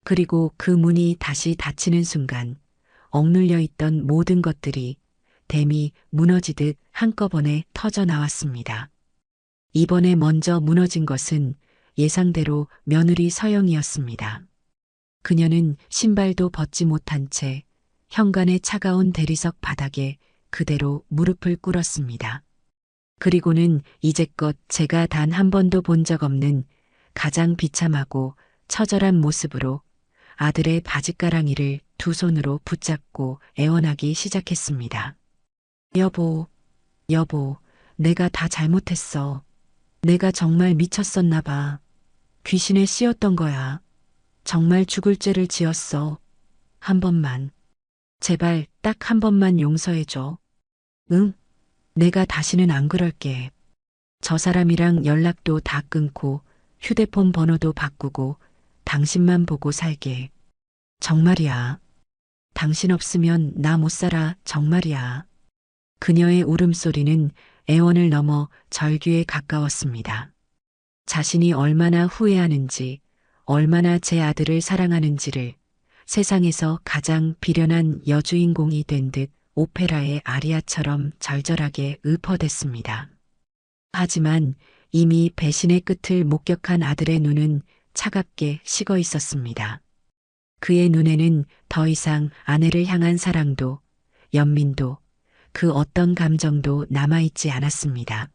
그리고 그 문이 다시 닫히는 순간 억눌려 있던 모든 것들이 댐이 무너지듯 한꺼번에 터져 나왔습니다. 이번에 먼저 무너진 것은 예상대로 며느리 서영이었습니다. 그녀는 신발도 벗지 못한 채 현관의 차가운 대리석 바닥에 그대로 무릎을 꿇었습니다. 그리고는 이제껏 제가 단 한 번도 본 적 없는 가장 비참하고 처절한 모습으로 아들의 바짓가랑이를 두 손으로 붙잡고 애원하기 시작했습니다. 여보, 여보, 내가 다 잘못했어. 내가 정말 미쳤었나 봐. 귀신에 씌였던 거야. 정말 죽을 죄를 지었어. 한 번만. 제발 딱 한 번만 용서해줘. 응? 내가 다시는 안 그럴게. 저 사람이랑 연락도 다 끊고 휴대폰 번호도 바꾸고 당신만 보고 살게. 정말이야. 당신 없으면 나 못 살아. 정말이야. 그녀의 울음소리는 애원을 넘어 절규에 가까웠습니다. 자신이 얼마나 후회하는지, 얼마나 제 아들을 사랑하는지를 세상에서 가장 비련한 여주인공이 된 듯 오페라의 아리아처럼 절절하게 읊어댔습니다. 하지만 이미 배신의 끝을 목격한 아들의 눈은 차갑게 식어 있었습니다. 그의 눈에는 더 이상 아내를 향한 사랑도, 연민도, 그 어떤 감정도 남아있지 않았습니다.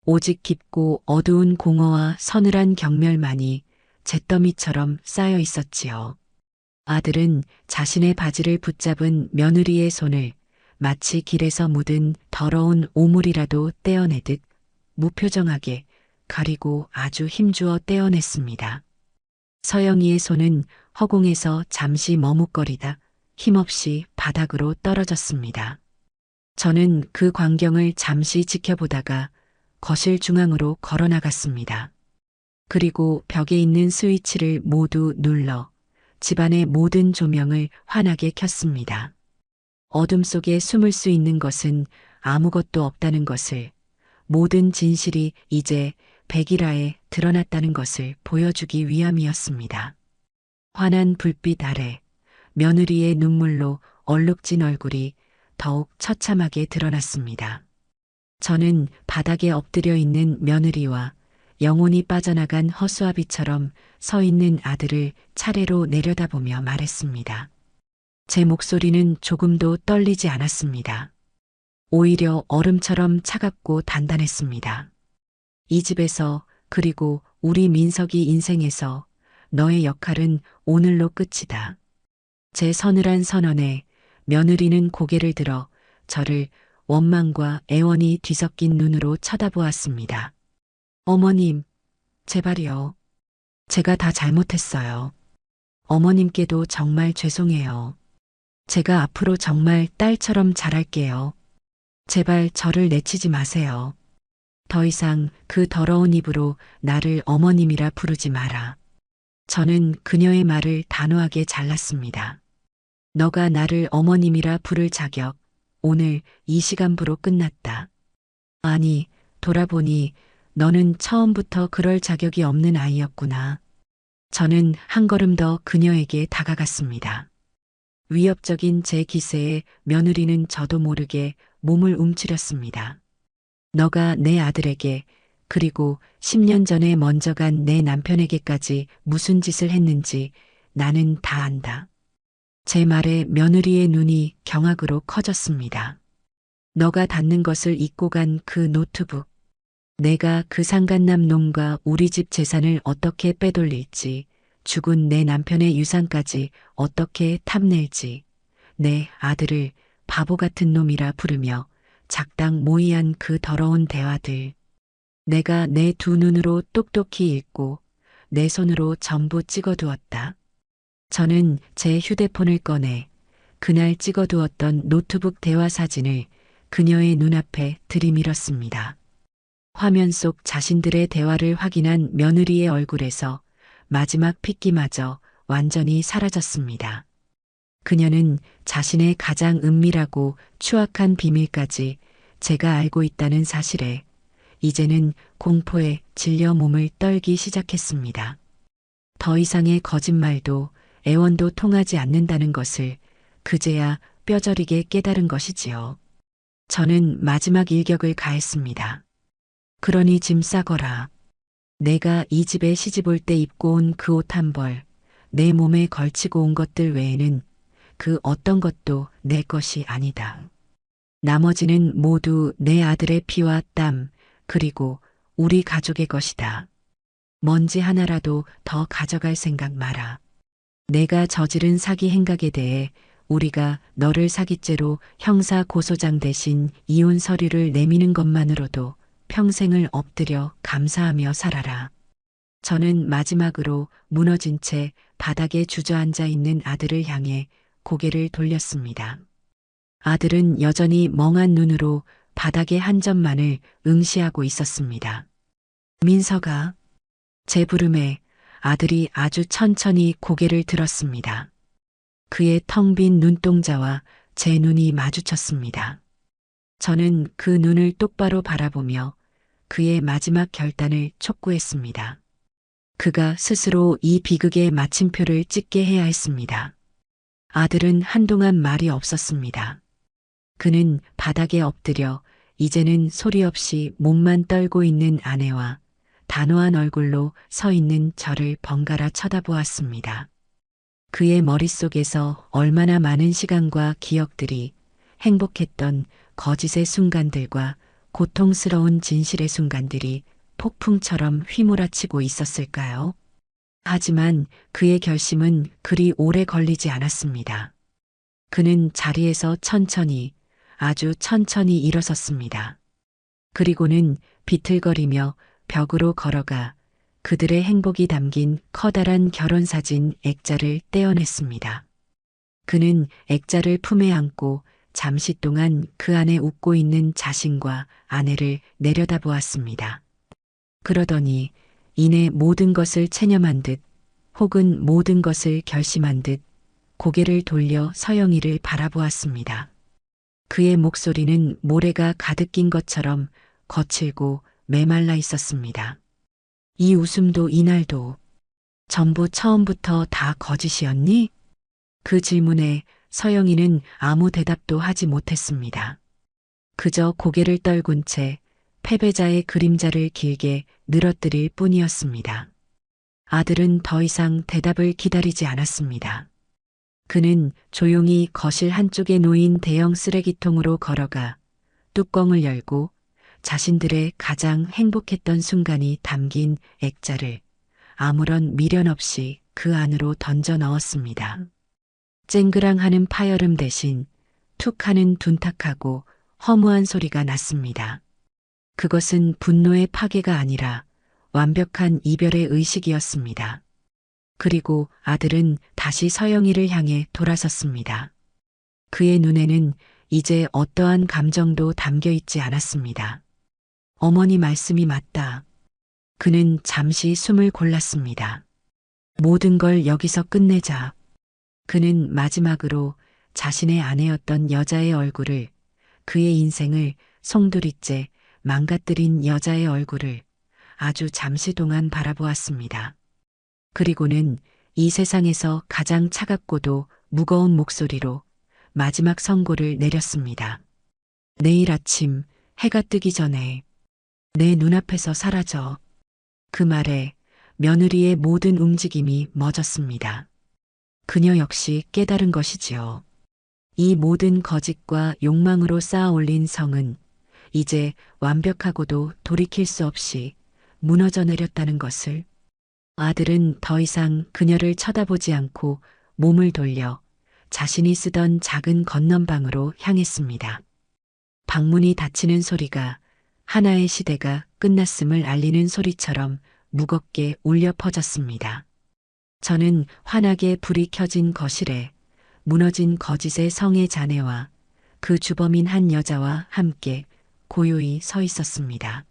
오직 깊고 어두운 공허와 서늘한 경멸만이 잿더미처럼 쌓여 있었지요. 아들은 자신의 바지를 붙잡은 며느리의 손을 마치 길에서 묻은 더러운 오물이라도 떼어내듯 무표정하게 가리고 아주 힘주어 떼어냈습니다. 서영이의 손은 허공에서 잠시 머뭇거리다 힘없이 바닥으로 떨어졌습니다. 저는 그 광경을 잠시 지켜보다가 거실 중앙으로 걸어 나갔습니다. 그리고 벽에 있는 스위치를 모두 눌러 집안의 모든 조명을 환하게 켰습니다. 어둠 속에 숨을 수 있는 것은 아무것도 없다는 것을, 모든 진실이 이제 백일화에 드러났다는 것을 보여주기 위함이었습니다. 환한 불빛 아래 며느리의 눈물로 얼룩진 얼굴이 더욱 처참하게 드러났습니다. 저는 바닥에 엎드려 있는 며느리와 영혼이 빠져나간 허수아비처럼 서 있는 아들을 차례로 내려다보며 말했습니다. 제 목소리는 조금도 떨리지 않았습니다. 오히려 얼음처럼 차갑고 단단했습니다. 이 집에서, 그리고 우리 민석이 인생에서 너의 역할은 오늘로 끝이다. 제 서늘한 선언에 며느리는 고개를 들어 저를 원망과 애원이 뒤섞인 눈으로 쳐다보았습니다. 어머님, 제발요. 제가 다 잘못했어요. 어머님께도 정말 죄송해요. 제가 앞으로 정말 딸처럼 잘할게요. 제발 저를 내치지 마세요. 더 이상 그 더러운 입으로 나를 어머님이라 부르지 마라. 저는 그녀의 말을 단호하게 잘랐습니다. 너가 나를 어머님이라 부를 자격, 오늘 이 시간부로 끝났다. 아니, 돌아보니 너는 처음부터 그럴 자격이 없는 아이였구나. 저는 한 걸음 더 그녀에게 다가갔습니다. 위협적인 제 기세에 며느리는 저도 모르게 몸을 움츠렸습니다. 너가 내 아들에게 그리고 10년 전에 먼저 간 내 남편에게까지 무슨 짓을 했는지 나는 다 안다. 제 말에 며느리의 눈이 경악으로 커졌습니다. 너가 닫는 것을 잊고 간 그 노트북. 내가 그 상간남 놈과 우리 집 재산을 어떻게 빼돌릴지, 죽은 내 남편의 유산까지 어떻게 탐낼지, 내 아들을 바보 같은 놈이라 부르며 작당 모의한 그 더러운 대화들. 내가 내 두 눈으로 똑똑히 읽고 내 손으로 전부 찍어두었다. 저는 제 휴대폰을 꺼내 그날 찍어두었던 노트북 대화 사진을 그녀의 눈앞에 들이밀었습니다. 화면 속 자신들의 대화를 확인한 며느리의 얼굴에서 마지막 핏기마저 완전히 사라졌습니다. 그녀는 자신의 가장 은밀하고 추악한 비밀까지 제가 알고 있다는 사실에 이제는 공포에 질려 몸을 떨기 시작했습니다. 더 이상의 거짓말도 애원도 통하지 않는다는 것을 그제야 뼈저리게 깨달은 것이지요. 저는 마지막 일격을 가했습니다. 그러니 짐 싸거라. 내가 이 집에 시집 올 때 입고 온 그 옷 한 벌, 내 몸에 걸치고 온 것들 외에는 그 어떤 것도 내 것이 아니다. 나머지는 모두 내 아들의 피와 땀, 그리고 우리 가족의 것이다. 먼지 하나라도 더 가져갈 생각 마라. 내가 저지른 사기 행각에 대해 우리가 너를 사기죄로 형사 고소장 대신 이혼 서류를 내미는 것만으로도 평생을 엎드려 감사하며 살아라. 저는 마지막으로 무너진 채 바닥에 주저앉아 있는 아들을 향해 고개를 돌렸습니다. 아들은 여전히 멍한 눈으로 바닥의 한 점만을 응시하고 있었습니다. 민서가, 제 부름에 아들이 아주 천천히 고개를 들었습니다. 그의 텅 빈 눈동자와 제 눈이 마주쳤습니다. 저는 그 눈을 똑바로 바라보며 그의 마지막 결단을 촉구했습니다. 그가 스스로 이 비극의 마침표를 찍게 해야 했습니다. 아들은 한동안 말이 없었습니다. 그는 바닥에 엎드려 이제는 소리 없이 몸만 떨고 있는 아내와 단호한 얼굴로 서 있는 저를 번갈아 쳐다보았습니다. 그의 머릿속에서 얼마나 많은 시간과 기억들이 행복했던 거짓의 순간들과 고통스러운 진실의 순간들이 폭풍처럼 휘몰아치고 있었을까요? 하지만 그의 결심은 그리 오래 걸리지 않았습니다. 그는 자리에서 천천히, 아주 천천히 일어섰습니다. 그리고는 비틀거리며 벽으로 걸어가 그들의 행복이 담긴 커다란 결혼사진 액자를 떼어냈습니다. 그는 액자를 품에 안고 잠시 동안 그 안에 웃고 있는 자신과 아내를 내려다보았습니다. 그러더니 이내 모든 것을 체념한 듯 혹은 모든 것을 결심한 듯 고개를 돌려 서영이를 바라보았습니다. 그의 목소리는 모래가 가득 낀 것처럼 거칠고 메말라 있었습니다. 이 웃음도 이날도 전부 처음부터 다 거짓이었니? 그 질문에 서영이는 아무 대답도 하지 못했습니다. 그저 고개를 떨군 채 패배자의 그림자를 길게 늘어뜨릴 뿐이었습니다. 아들은 더 이상 대답을 기다리지 않았습니다. 그는 조용히 거실 한쪽에 놓인 대형 쓰레기통으로 걸어가 뚜껑을 열고 자신들의 가장 행복했던 순간이 담긴 액자를 아무런 미련 없이 그 안으로 던져 넣었습니다. 쨍그랑하는 파여름 대신 툭 하는 둔탁하고 허무한 소리가 났습니다. 그것은 분노의 파괴가 아니라 완벽한 이별의 의식이었습니다. 그리고 아들은 다시 서영이를 향해 돌아섰습니다. 그의 눈에는 이제 어떠한 감정도 담겨 있지 않았습니다. 어머니 말씀이 맞다. 그는 잠시 숨을 골랐습니다. 모든 걸 여기서 끝내자. 그는 마지막으로 자신의 아내였던 여자의 얼굴을, 그의 인생을 송두리째 망가뜨린 여자의 얼굴을 아주 잠시 동안 바라보았습니다. 그리고는 이 세상에서 가장 차갑고도 무거운 목소리로 마지막 선고를 내렸습니다. 내일 아침 해가 뜨기 전에 내 눈앞에서 사라져. 그 말에 며느리의 모든 움직임이 멎었습니다. 그녀 역시 깨달은 것이지요. 이 모든 거짓과 욕망으로 쌓아 올린 성은 이제 완벽하고도 돌이킬 수 없이 무너져 내렸다는 것을. 아들은 더 이상 그녀를 쳐다보지 않고 몸을 돌려 자신이 쓰던 작은 건넌방으로 향했습니다. 방문이 닫히는 소리가 하나의 시대가 끝났음을 알리는 소리처럼 무겁게 울려 퍼졌습니다. 저는 환하게 불이 켜진 거실에 무너진 거짓의 성의 자네와 그 주범인 한 여자와 함께 고요히 서 있었습니다.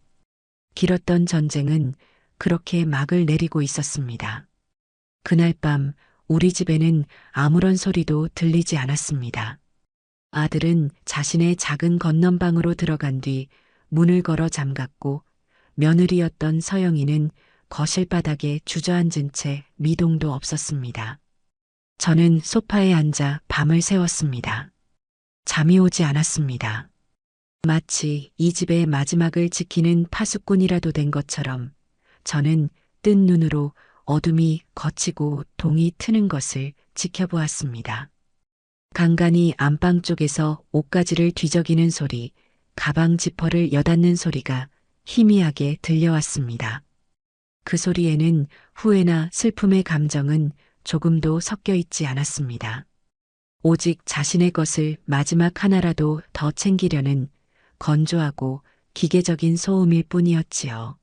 길었던 전쟁은 그렇게 막을 내리고 있었습니다. 그날 밤 우리 집에는 아무런 소리도 들리지 않았습니다. 아들은 자신의 작은 건넌방으로 들어간 뒤 문을 걸어 잠갔고 며느리였던 서영이는 거실 바닥에 주저앉은 채 미동도 없었습니다. 저는 소파에 앉아 밤을 새웠습니다. 잠이 오지 않았습니다. 마치 이 집의 마지막을 지키는 파수꾼이라도 된 것처럼 저는 뜬 눈으로 어둠이 걷히고 동이 트는 것을 지켜보았습니다. 간간이 안방 쪽에서 옷가지를 뒤적이는 소리, 가방 지퍼를 여닫는 소리가 희미하게 들려왔습니다. 그 소리에는 후회나 슬픔의 감정은 조금도 섞여 있지 않았습니다. 오직 자신의 것을 마지막 하나라도 더 챙기려는 건조하고 기계적인 소음일 뿐이었지요.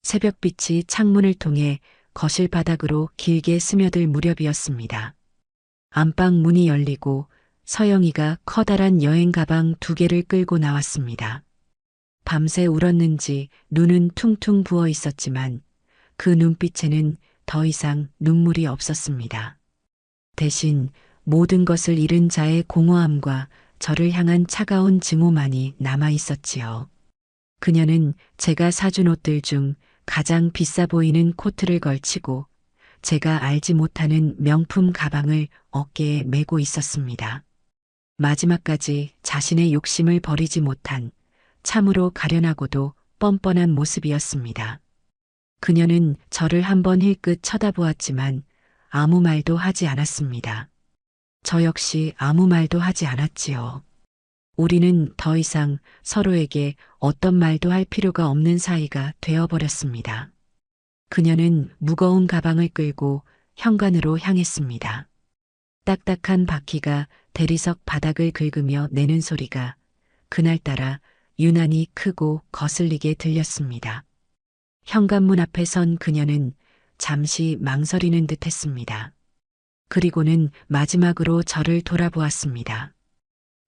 새벽빛이 창문을 통해 거실 바닥으로 길게 스며들 무렵이었습니다. 안방 문이 열리고 서영이가 커다란 여행 가방 2개를 끌고 나왔습니다. 밤새 울었는지 눈은 퉁퉁 부어 있었지만 그 눈빛에는 더 이상 눈물이 없었습니다. 대신 모든 것을 잃은 자의 공허함과 저를 향한 차가운 증오만이 남아 있었지요. 그녀는 제가 사준 옷들 중 가장 비싸 보이는 코트를 걸치고 제가 알지 못하는 명품 가방을 어깨에 메고 있었습니다. 마지막까지 자신의 욕심을 버리지 못한 참으로 가련하고도 뻔뻔한 모습이었습니다. 그녀는 저를 한번 힐끗 쳐다보았지만 아무 말도 하지 않았습니다. 저 역시 아무 말도 하지 않았지요. 우리는 더 이상 서로에게 어떤 말도 할 필요가 없는 사이가 되어버렸습니다. 그녀는 무거운 가방을 끌고 현관으로 향했습니다. 딱딱한 바퀴가 대리석 바닥을 긁으며 내는 소리가 그날따라 유난히 크고 거슬리게 들렸습니다. 현관문 앞에 선 그녀는 잠시 망설이는 듯 했습니다. 그리고는 마지막으로 저를 돌아보았습니다.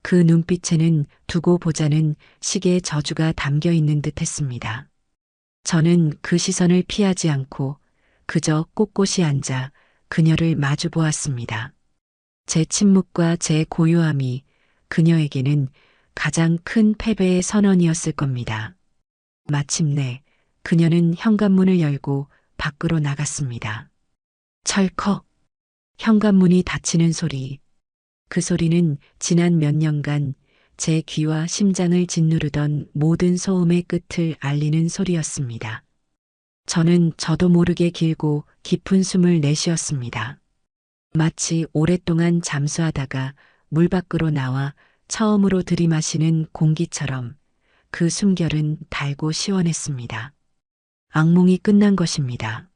그 눈빛에는 두고 보자는 식의 저주가 담겨 있는 듯 했습니다. 저는 그 시선을 피하지 않고 그저 꼿꼿이 앉아 그녀를 마주 보았습니다. 제 침묵과 제 고요함이 그녀에게는 가장 큰 패배의 선언이었을 겁니다. 마침내 그녀는 현관문을 열고 밖으로 나갔습니다. 철컥! 현관문이 닫히는 소리. 그 소리는 지난 몇 년간 제 귀와 심장을 짓누르던 모든 소음의 끝을 알리는 소리였습니다. 저는 저도 모르게 길고 깊은 숨을 내쉬었습니다. 마치 오랫동안 잠수하다가 물 밖으로 나와 처음으로 들이마시는 공기처럼 그 숨결은 달고 시원했습니다. 악몽이 끝난 것입니다.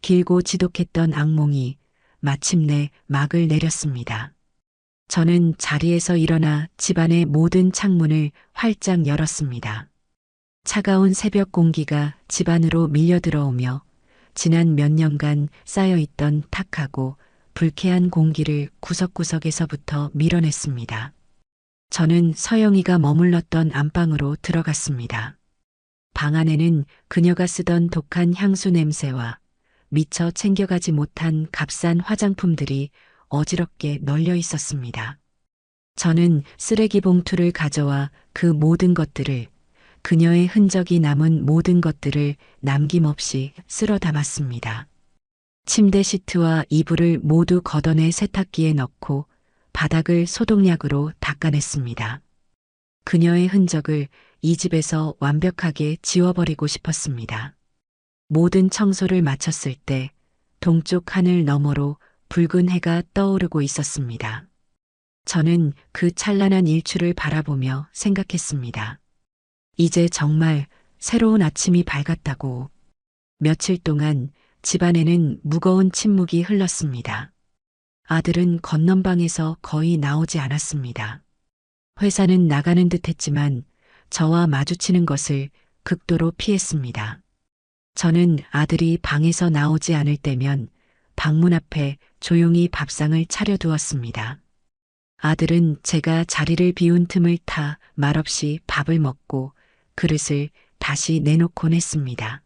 길고 지독했던 악몽이 마침내 막을 내렸습니다. 저는 자리에서 일어나 집안의 모든 창문을 활짝 열었습니다. 차가운 새벽 공기가 집안으로 밀려 들어오며 지난 몇 년간 쌓여있던 탁하고 불쾌한 공기를 구석구석에서부터 밀어냈습니다. 저는 서영이가 머물렀던 안방으로 들어갔습니다. 방 안에는 그녀가 쓰던 독한 향수 냄새와 미처 챙겨가지 못한 값싼 화장품들이 어지럽게 널려 있었습니다. 저는 쓰레기 봉투를 가져와 그 모든 것들을, 그녀의 흔적이 남은 모든 것들을 남김없이 쓸어 담았습니다. 침대 시트와 이불을 모두 걷어내 세탁기에 넣고 바닥을 소독약으로 닦아냈습니다. 그녀의 흔적을 이 집에서 완벽하게 지워버리고 싶었습니다. 모든 청소를 마쳤을 때 동쪽 하늘 너머로 붉은 해가 떠오르고 있었습니다. 저는 그 찬란한 일출을 바라보며 생각했습니다. 이제 정말 새로운 아침이 밝았다고. 며칠 동안 집안에는 무거운 침묵이 흘렀습니다. 아들은 건넌방에서 거의 나오지 않았습니다. 회사는 나가는 듯 했지만 저와 마주치는 것을 극도로 피했습니다. 저는 아들이 방에서 나오지 않을 때면 방문 앞에 조용히 밥상을 차려두었습니다. 아들은 제가 자리를 비운 틈을 타 말없이 밥을 먹고 그릇을 다시 내놓곤 했습니다.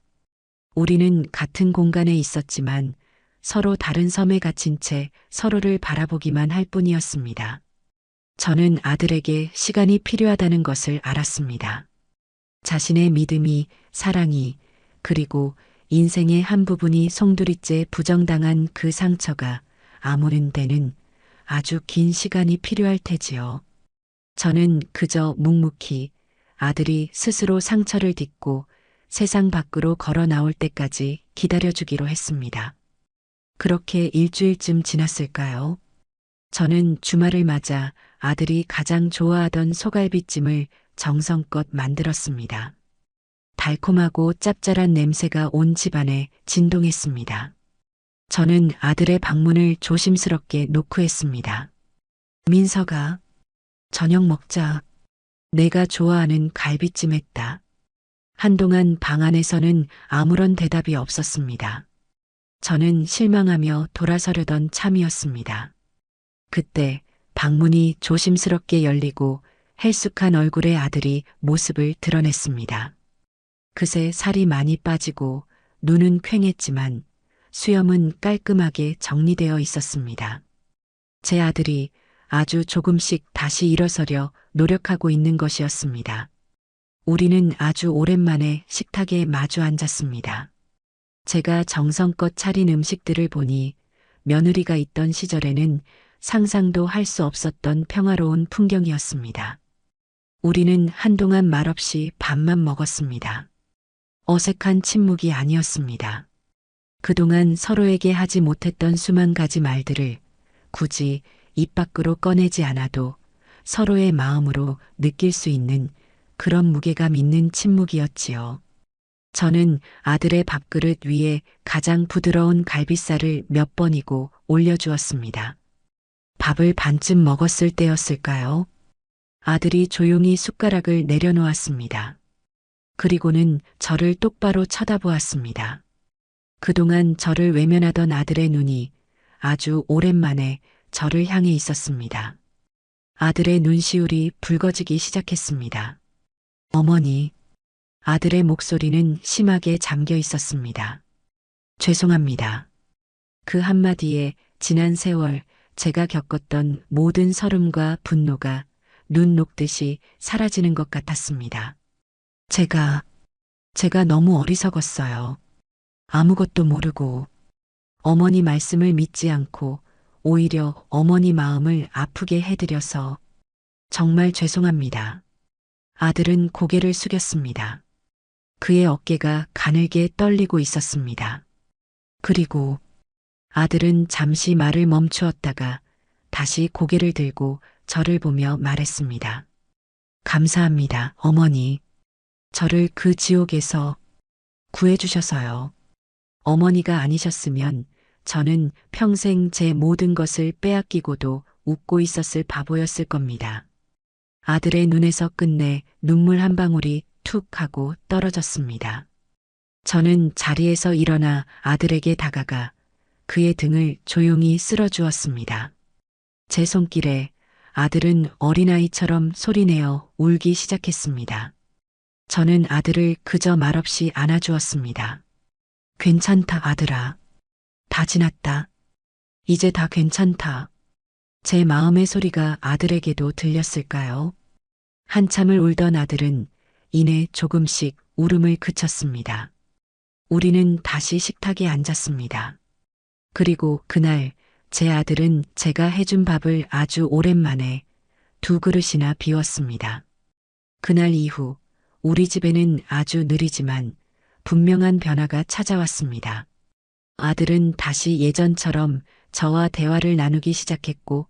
우리는 같은 공간에 있었지만 서로 다른 섬에 갇힌 채 서로를 바라보기만 할 뿐이었습니다. 저는 아들에게 시간이 필요하다는 것을 알았습니다. 자신의 믿음이, 사랑이, 그리고 인생의 한 부분이 송두리째 부정당한 그 상처가 아무른 데는 아주 긴 시간이 필요할 테지요. 저는 그저 묵묵히 아들이 스스로 상처를 딛고 세상 밖으로 걸어 나올 때까지 기다려주기로 했습니다. 그렇게 일주일쯤 지났을까요? 저는 주말을 맞아 아들이 가장 좋아하던 소갈비찜을 정성껏 만들었습니다. 달콤하고 짭짤한 냄새가 온 집안에 진동했습니다. 저는 아들의 방문을 조심스럽게 노크했습니다. 민서가, 저녁 먹자. 내가 좋아하는 갈비찜 했다. 한동안 방 안에서는 아무런 대답이 없었습니다. 저는 실망하며 돌아서려던 참이었습니다. 그때 방문이 조심스럽게 열리고 헬쑥한 얼굴의 아들이 모습을 드러냈습니다. 그새 살이 많이 빠지고 눈은 퀭했지만 수염은 깔끔하게 정리되어 있었습니다. 제 아들이 아주 조금씩 다시 일어서려 노력하고 있는 것이었습니다. 우리는 아주 오랜만에 식탁에 마주 앉았습니다. 제가 정성껏 차린 음식들을 보니 며느리가 있던 시절에는 상상도 할 수 없었던 평화로운 풍경이었습니다. 우리는 한동안 말없이 밥만 먹었습니다. 어색한 침묵이 아니었습니다. 그동안 서로에게 하지 못했던 수만 가지 말들을 굳이 입 밖으로 꺼내지 않아도 서로의 마음으로 느낄 수 있는 그런 무게감 있는 침묵이었지요. 저는 아들의 밥그릇 위에 가장 부드러운 갈비살을 몇 번이고 올려주었습니다. 밥을 반쯤 먹었을 때였을까요? 아들이 조용히 숟가락을 내려놓았습니다. 그리고는 저를 똑바로 쳐다보았습니다. 그동안 저를 외면하던 아들의 눈이 아주 오랜만에 저를 향해 있었습니다. 아들의 눈시울이 붉어지기 시작했습니다. 어머니, 아들의 목소리는 심하게 잠겨 있었습니다. 죄송합니다. 그 한마디에 지난 세월 제가 겪었던 모든 서름과 분노가 눈 녹듯이 사라지는 것 같았습니다. 제가 너무 어리석었어요. 아무것도 모르고 어머니 말씀을 믿지 않고 오히려 어머니 마음을 아프게 해드려서 정말 죄송합니다. 아들은 고개를 숙였습니다. 그의 어깨가 가늘게 떨리고 있었습니다. 그리고 아들은 잠시 말을 멈추었다가 다시 고개를 들고 저를 보며 말했습니다. 감사합니다, 어머니. 저를 그 지옥에서 구해주셔서요. 어머니가 아니셨으면 저는 평생 제 모든 것을 빼앗기고도 웃고 있었을 바보였을 겁니다. 아들의 눈에서 끝내 눈물 한 방울이 툭 하고 떨어졌습니다. 저는 자리에서 일어나 아들에게 다가가 그의 등을 조용히 쓸어주었습니다. 제 손길에 아들은 어린아이처럼 소리내어 울기 시작했습니다. 저는 아들을 그저 말없이 안아주었습니다. 괜찮다, 아들아. 다 지났다. 이제 다 괜찮다. 제 마음의 소리가 아들에게도 들렸을까요? 한참을 울던 아들은 이내 조금씩 울음을 그쳤습니다. 우리는 다시 식탁에 앉았습니다. 그리고 그날 제 아들은 제가 해준 밥을 아주 오랜만에 2그릇이나 비웠습니다. 그날 이후 우리 집에는 아주 느리지만 분명한 변화가 찾아왔습니다. 아들은 다시 예전처럼 저와 대화를 나누기 시작했고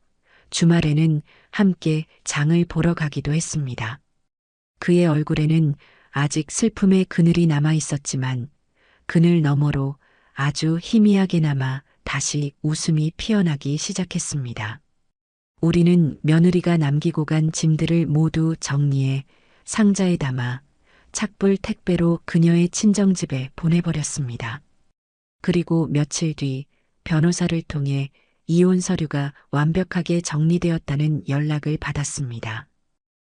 주말에는 함께 장을 보러 가기도 했습니다. 그의 얼굴에는 아직 슬픔의 그늘이 남아 있었지만 그늘 너머로 아주 희미하게나마 다시 웃음이 피어나기 시작했습니다. 우리는 며느리가 남기고 간 짐들을 모두 정리해 상자에 담아 착불 택배로 그녀의 친정집에 보내버렸습니다. 그리고 며칠 뒤 변호사를 통해 이혼 서류가 완벽하게 정리되었다는 연락을 받았습니다.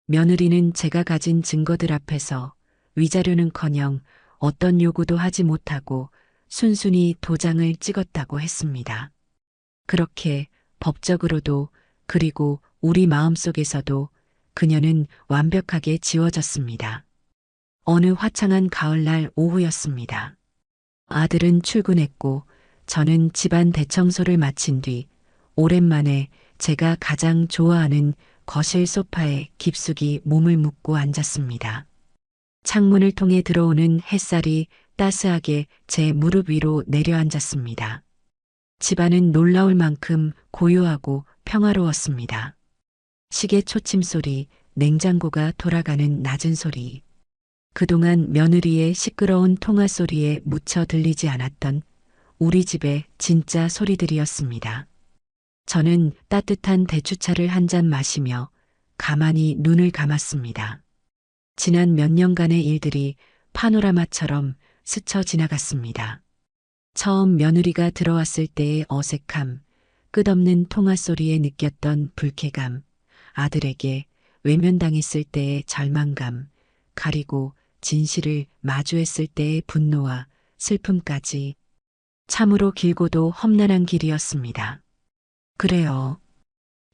며느리는 제가 가진 증거들 앞에서 위자료는커녕 어떤 요구도 하지 못하고 순순히 도장을 찍었다고 했습니다. 그렇게 법적으로도 그리고 우리 마음속에서도 그녀는 완벽하게 지워졌습니다. 어느 화창한 가을날 오후였습니다. 아들은 출근했고 저는 집안 대청소를 마친 뒤 오랜만에 제가 가장 좋아하는 거실 소파에 깊숙이 몸을 묻고 앉았습니다. 창문을 통해 들어오는 햇살이 따스하게 제 무릎 위로 내려앉았습니다. 집안은 놀라울 만큼 고요하고 평화로웠습니다. 시계 초침 소리, 냉장고가 돌아가는 낮은 소리. 그동안 며느리의 시끄러운 통화 소리에 묻혀 들리지 않았던 우리 집의 진짜 소리들이었습니다. 저는 따뜻한 대추차를 한 잔 마시며 가만히 눈을 감았습니다. 지난 몇 년간의 일들이 파노라마처럼 스쳐 지나갔습니다. 처음 며느리가 들어왔을 때의 어색함, 끝없는 통화 소리에 느꼈던 불쾌감, 아들에게 외면당했을 때의 절망감, 가리고 진실을 마주했을 때의 분노와 슬픔까지 참으로 길고도 험난한 길이었습니다. 그래요.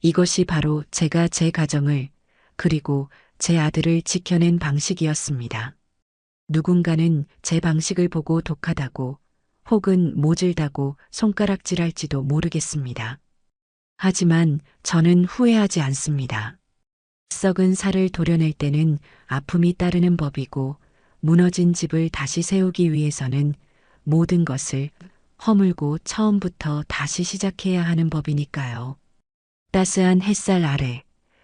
이것이 바로 제가 제 가정을 그리고 제 아들을 지켜낸 방식이었습니다. 누군가는 제 방식을 보고 독하다고 혹은 모질다고 손가락질할지도 모르겠습니다. 하지만 저는 후회하지 않습니다. 썩은 살을 도려낼 때는 아픔이 따르는 법이고 무너진 집을 다시 세우기 위해서는 모든 것을 허물고 처음부터 다시 시작해야 하는 법이니까요. 따스한 햇살 아래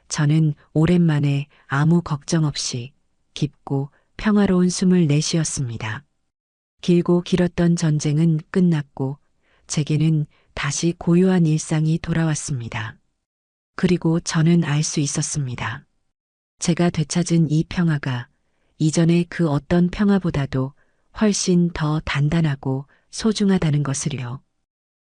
저는 오랜만에 아무 걱정 없이 깊고 평화로운 숨을 내쉬었습니다. 길고 길었던 전쟁은 끝났고 제게는 다시 고요한 일상이 돌아왔습니다. 그리고 저는 알 수 있었습니다. 제가 되찾은 이 평화가 이전의 그 어떤 평화보다도 훨씬 더 단단하고 소중하다는 것을요.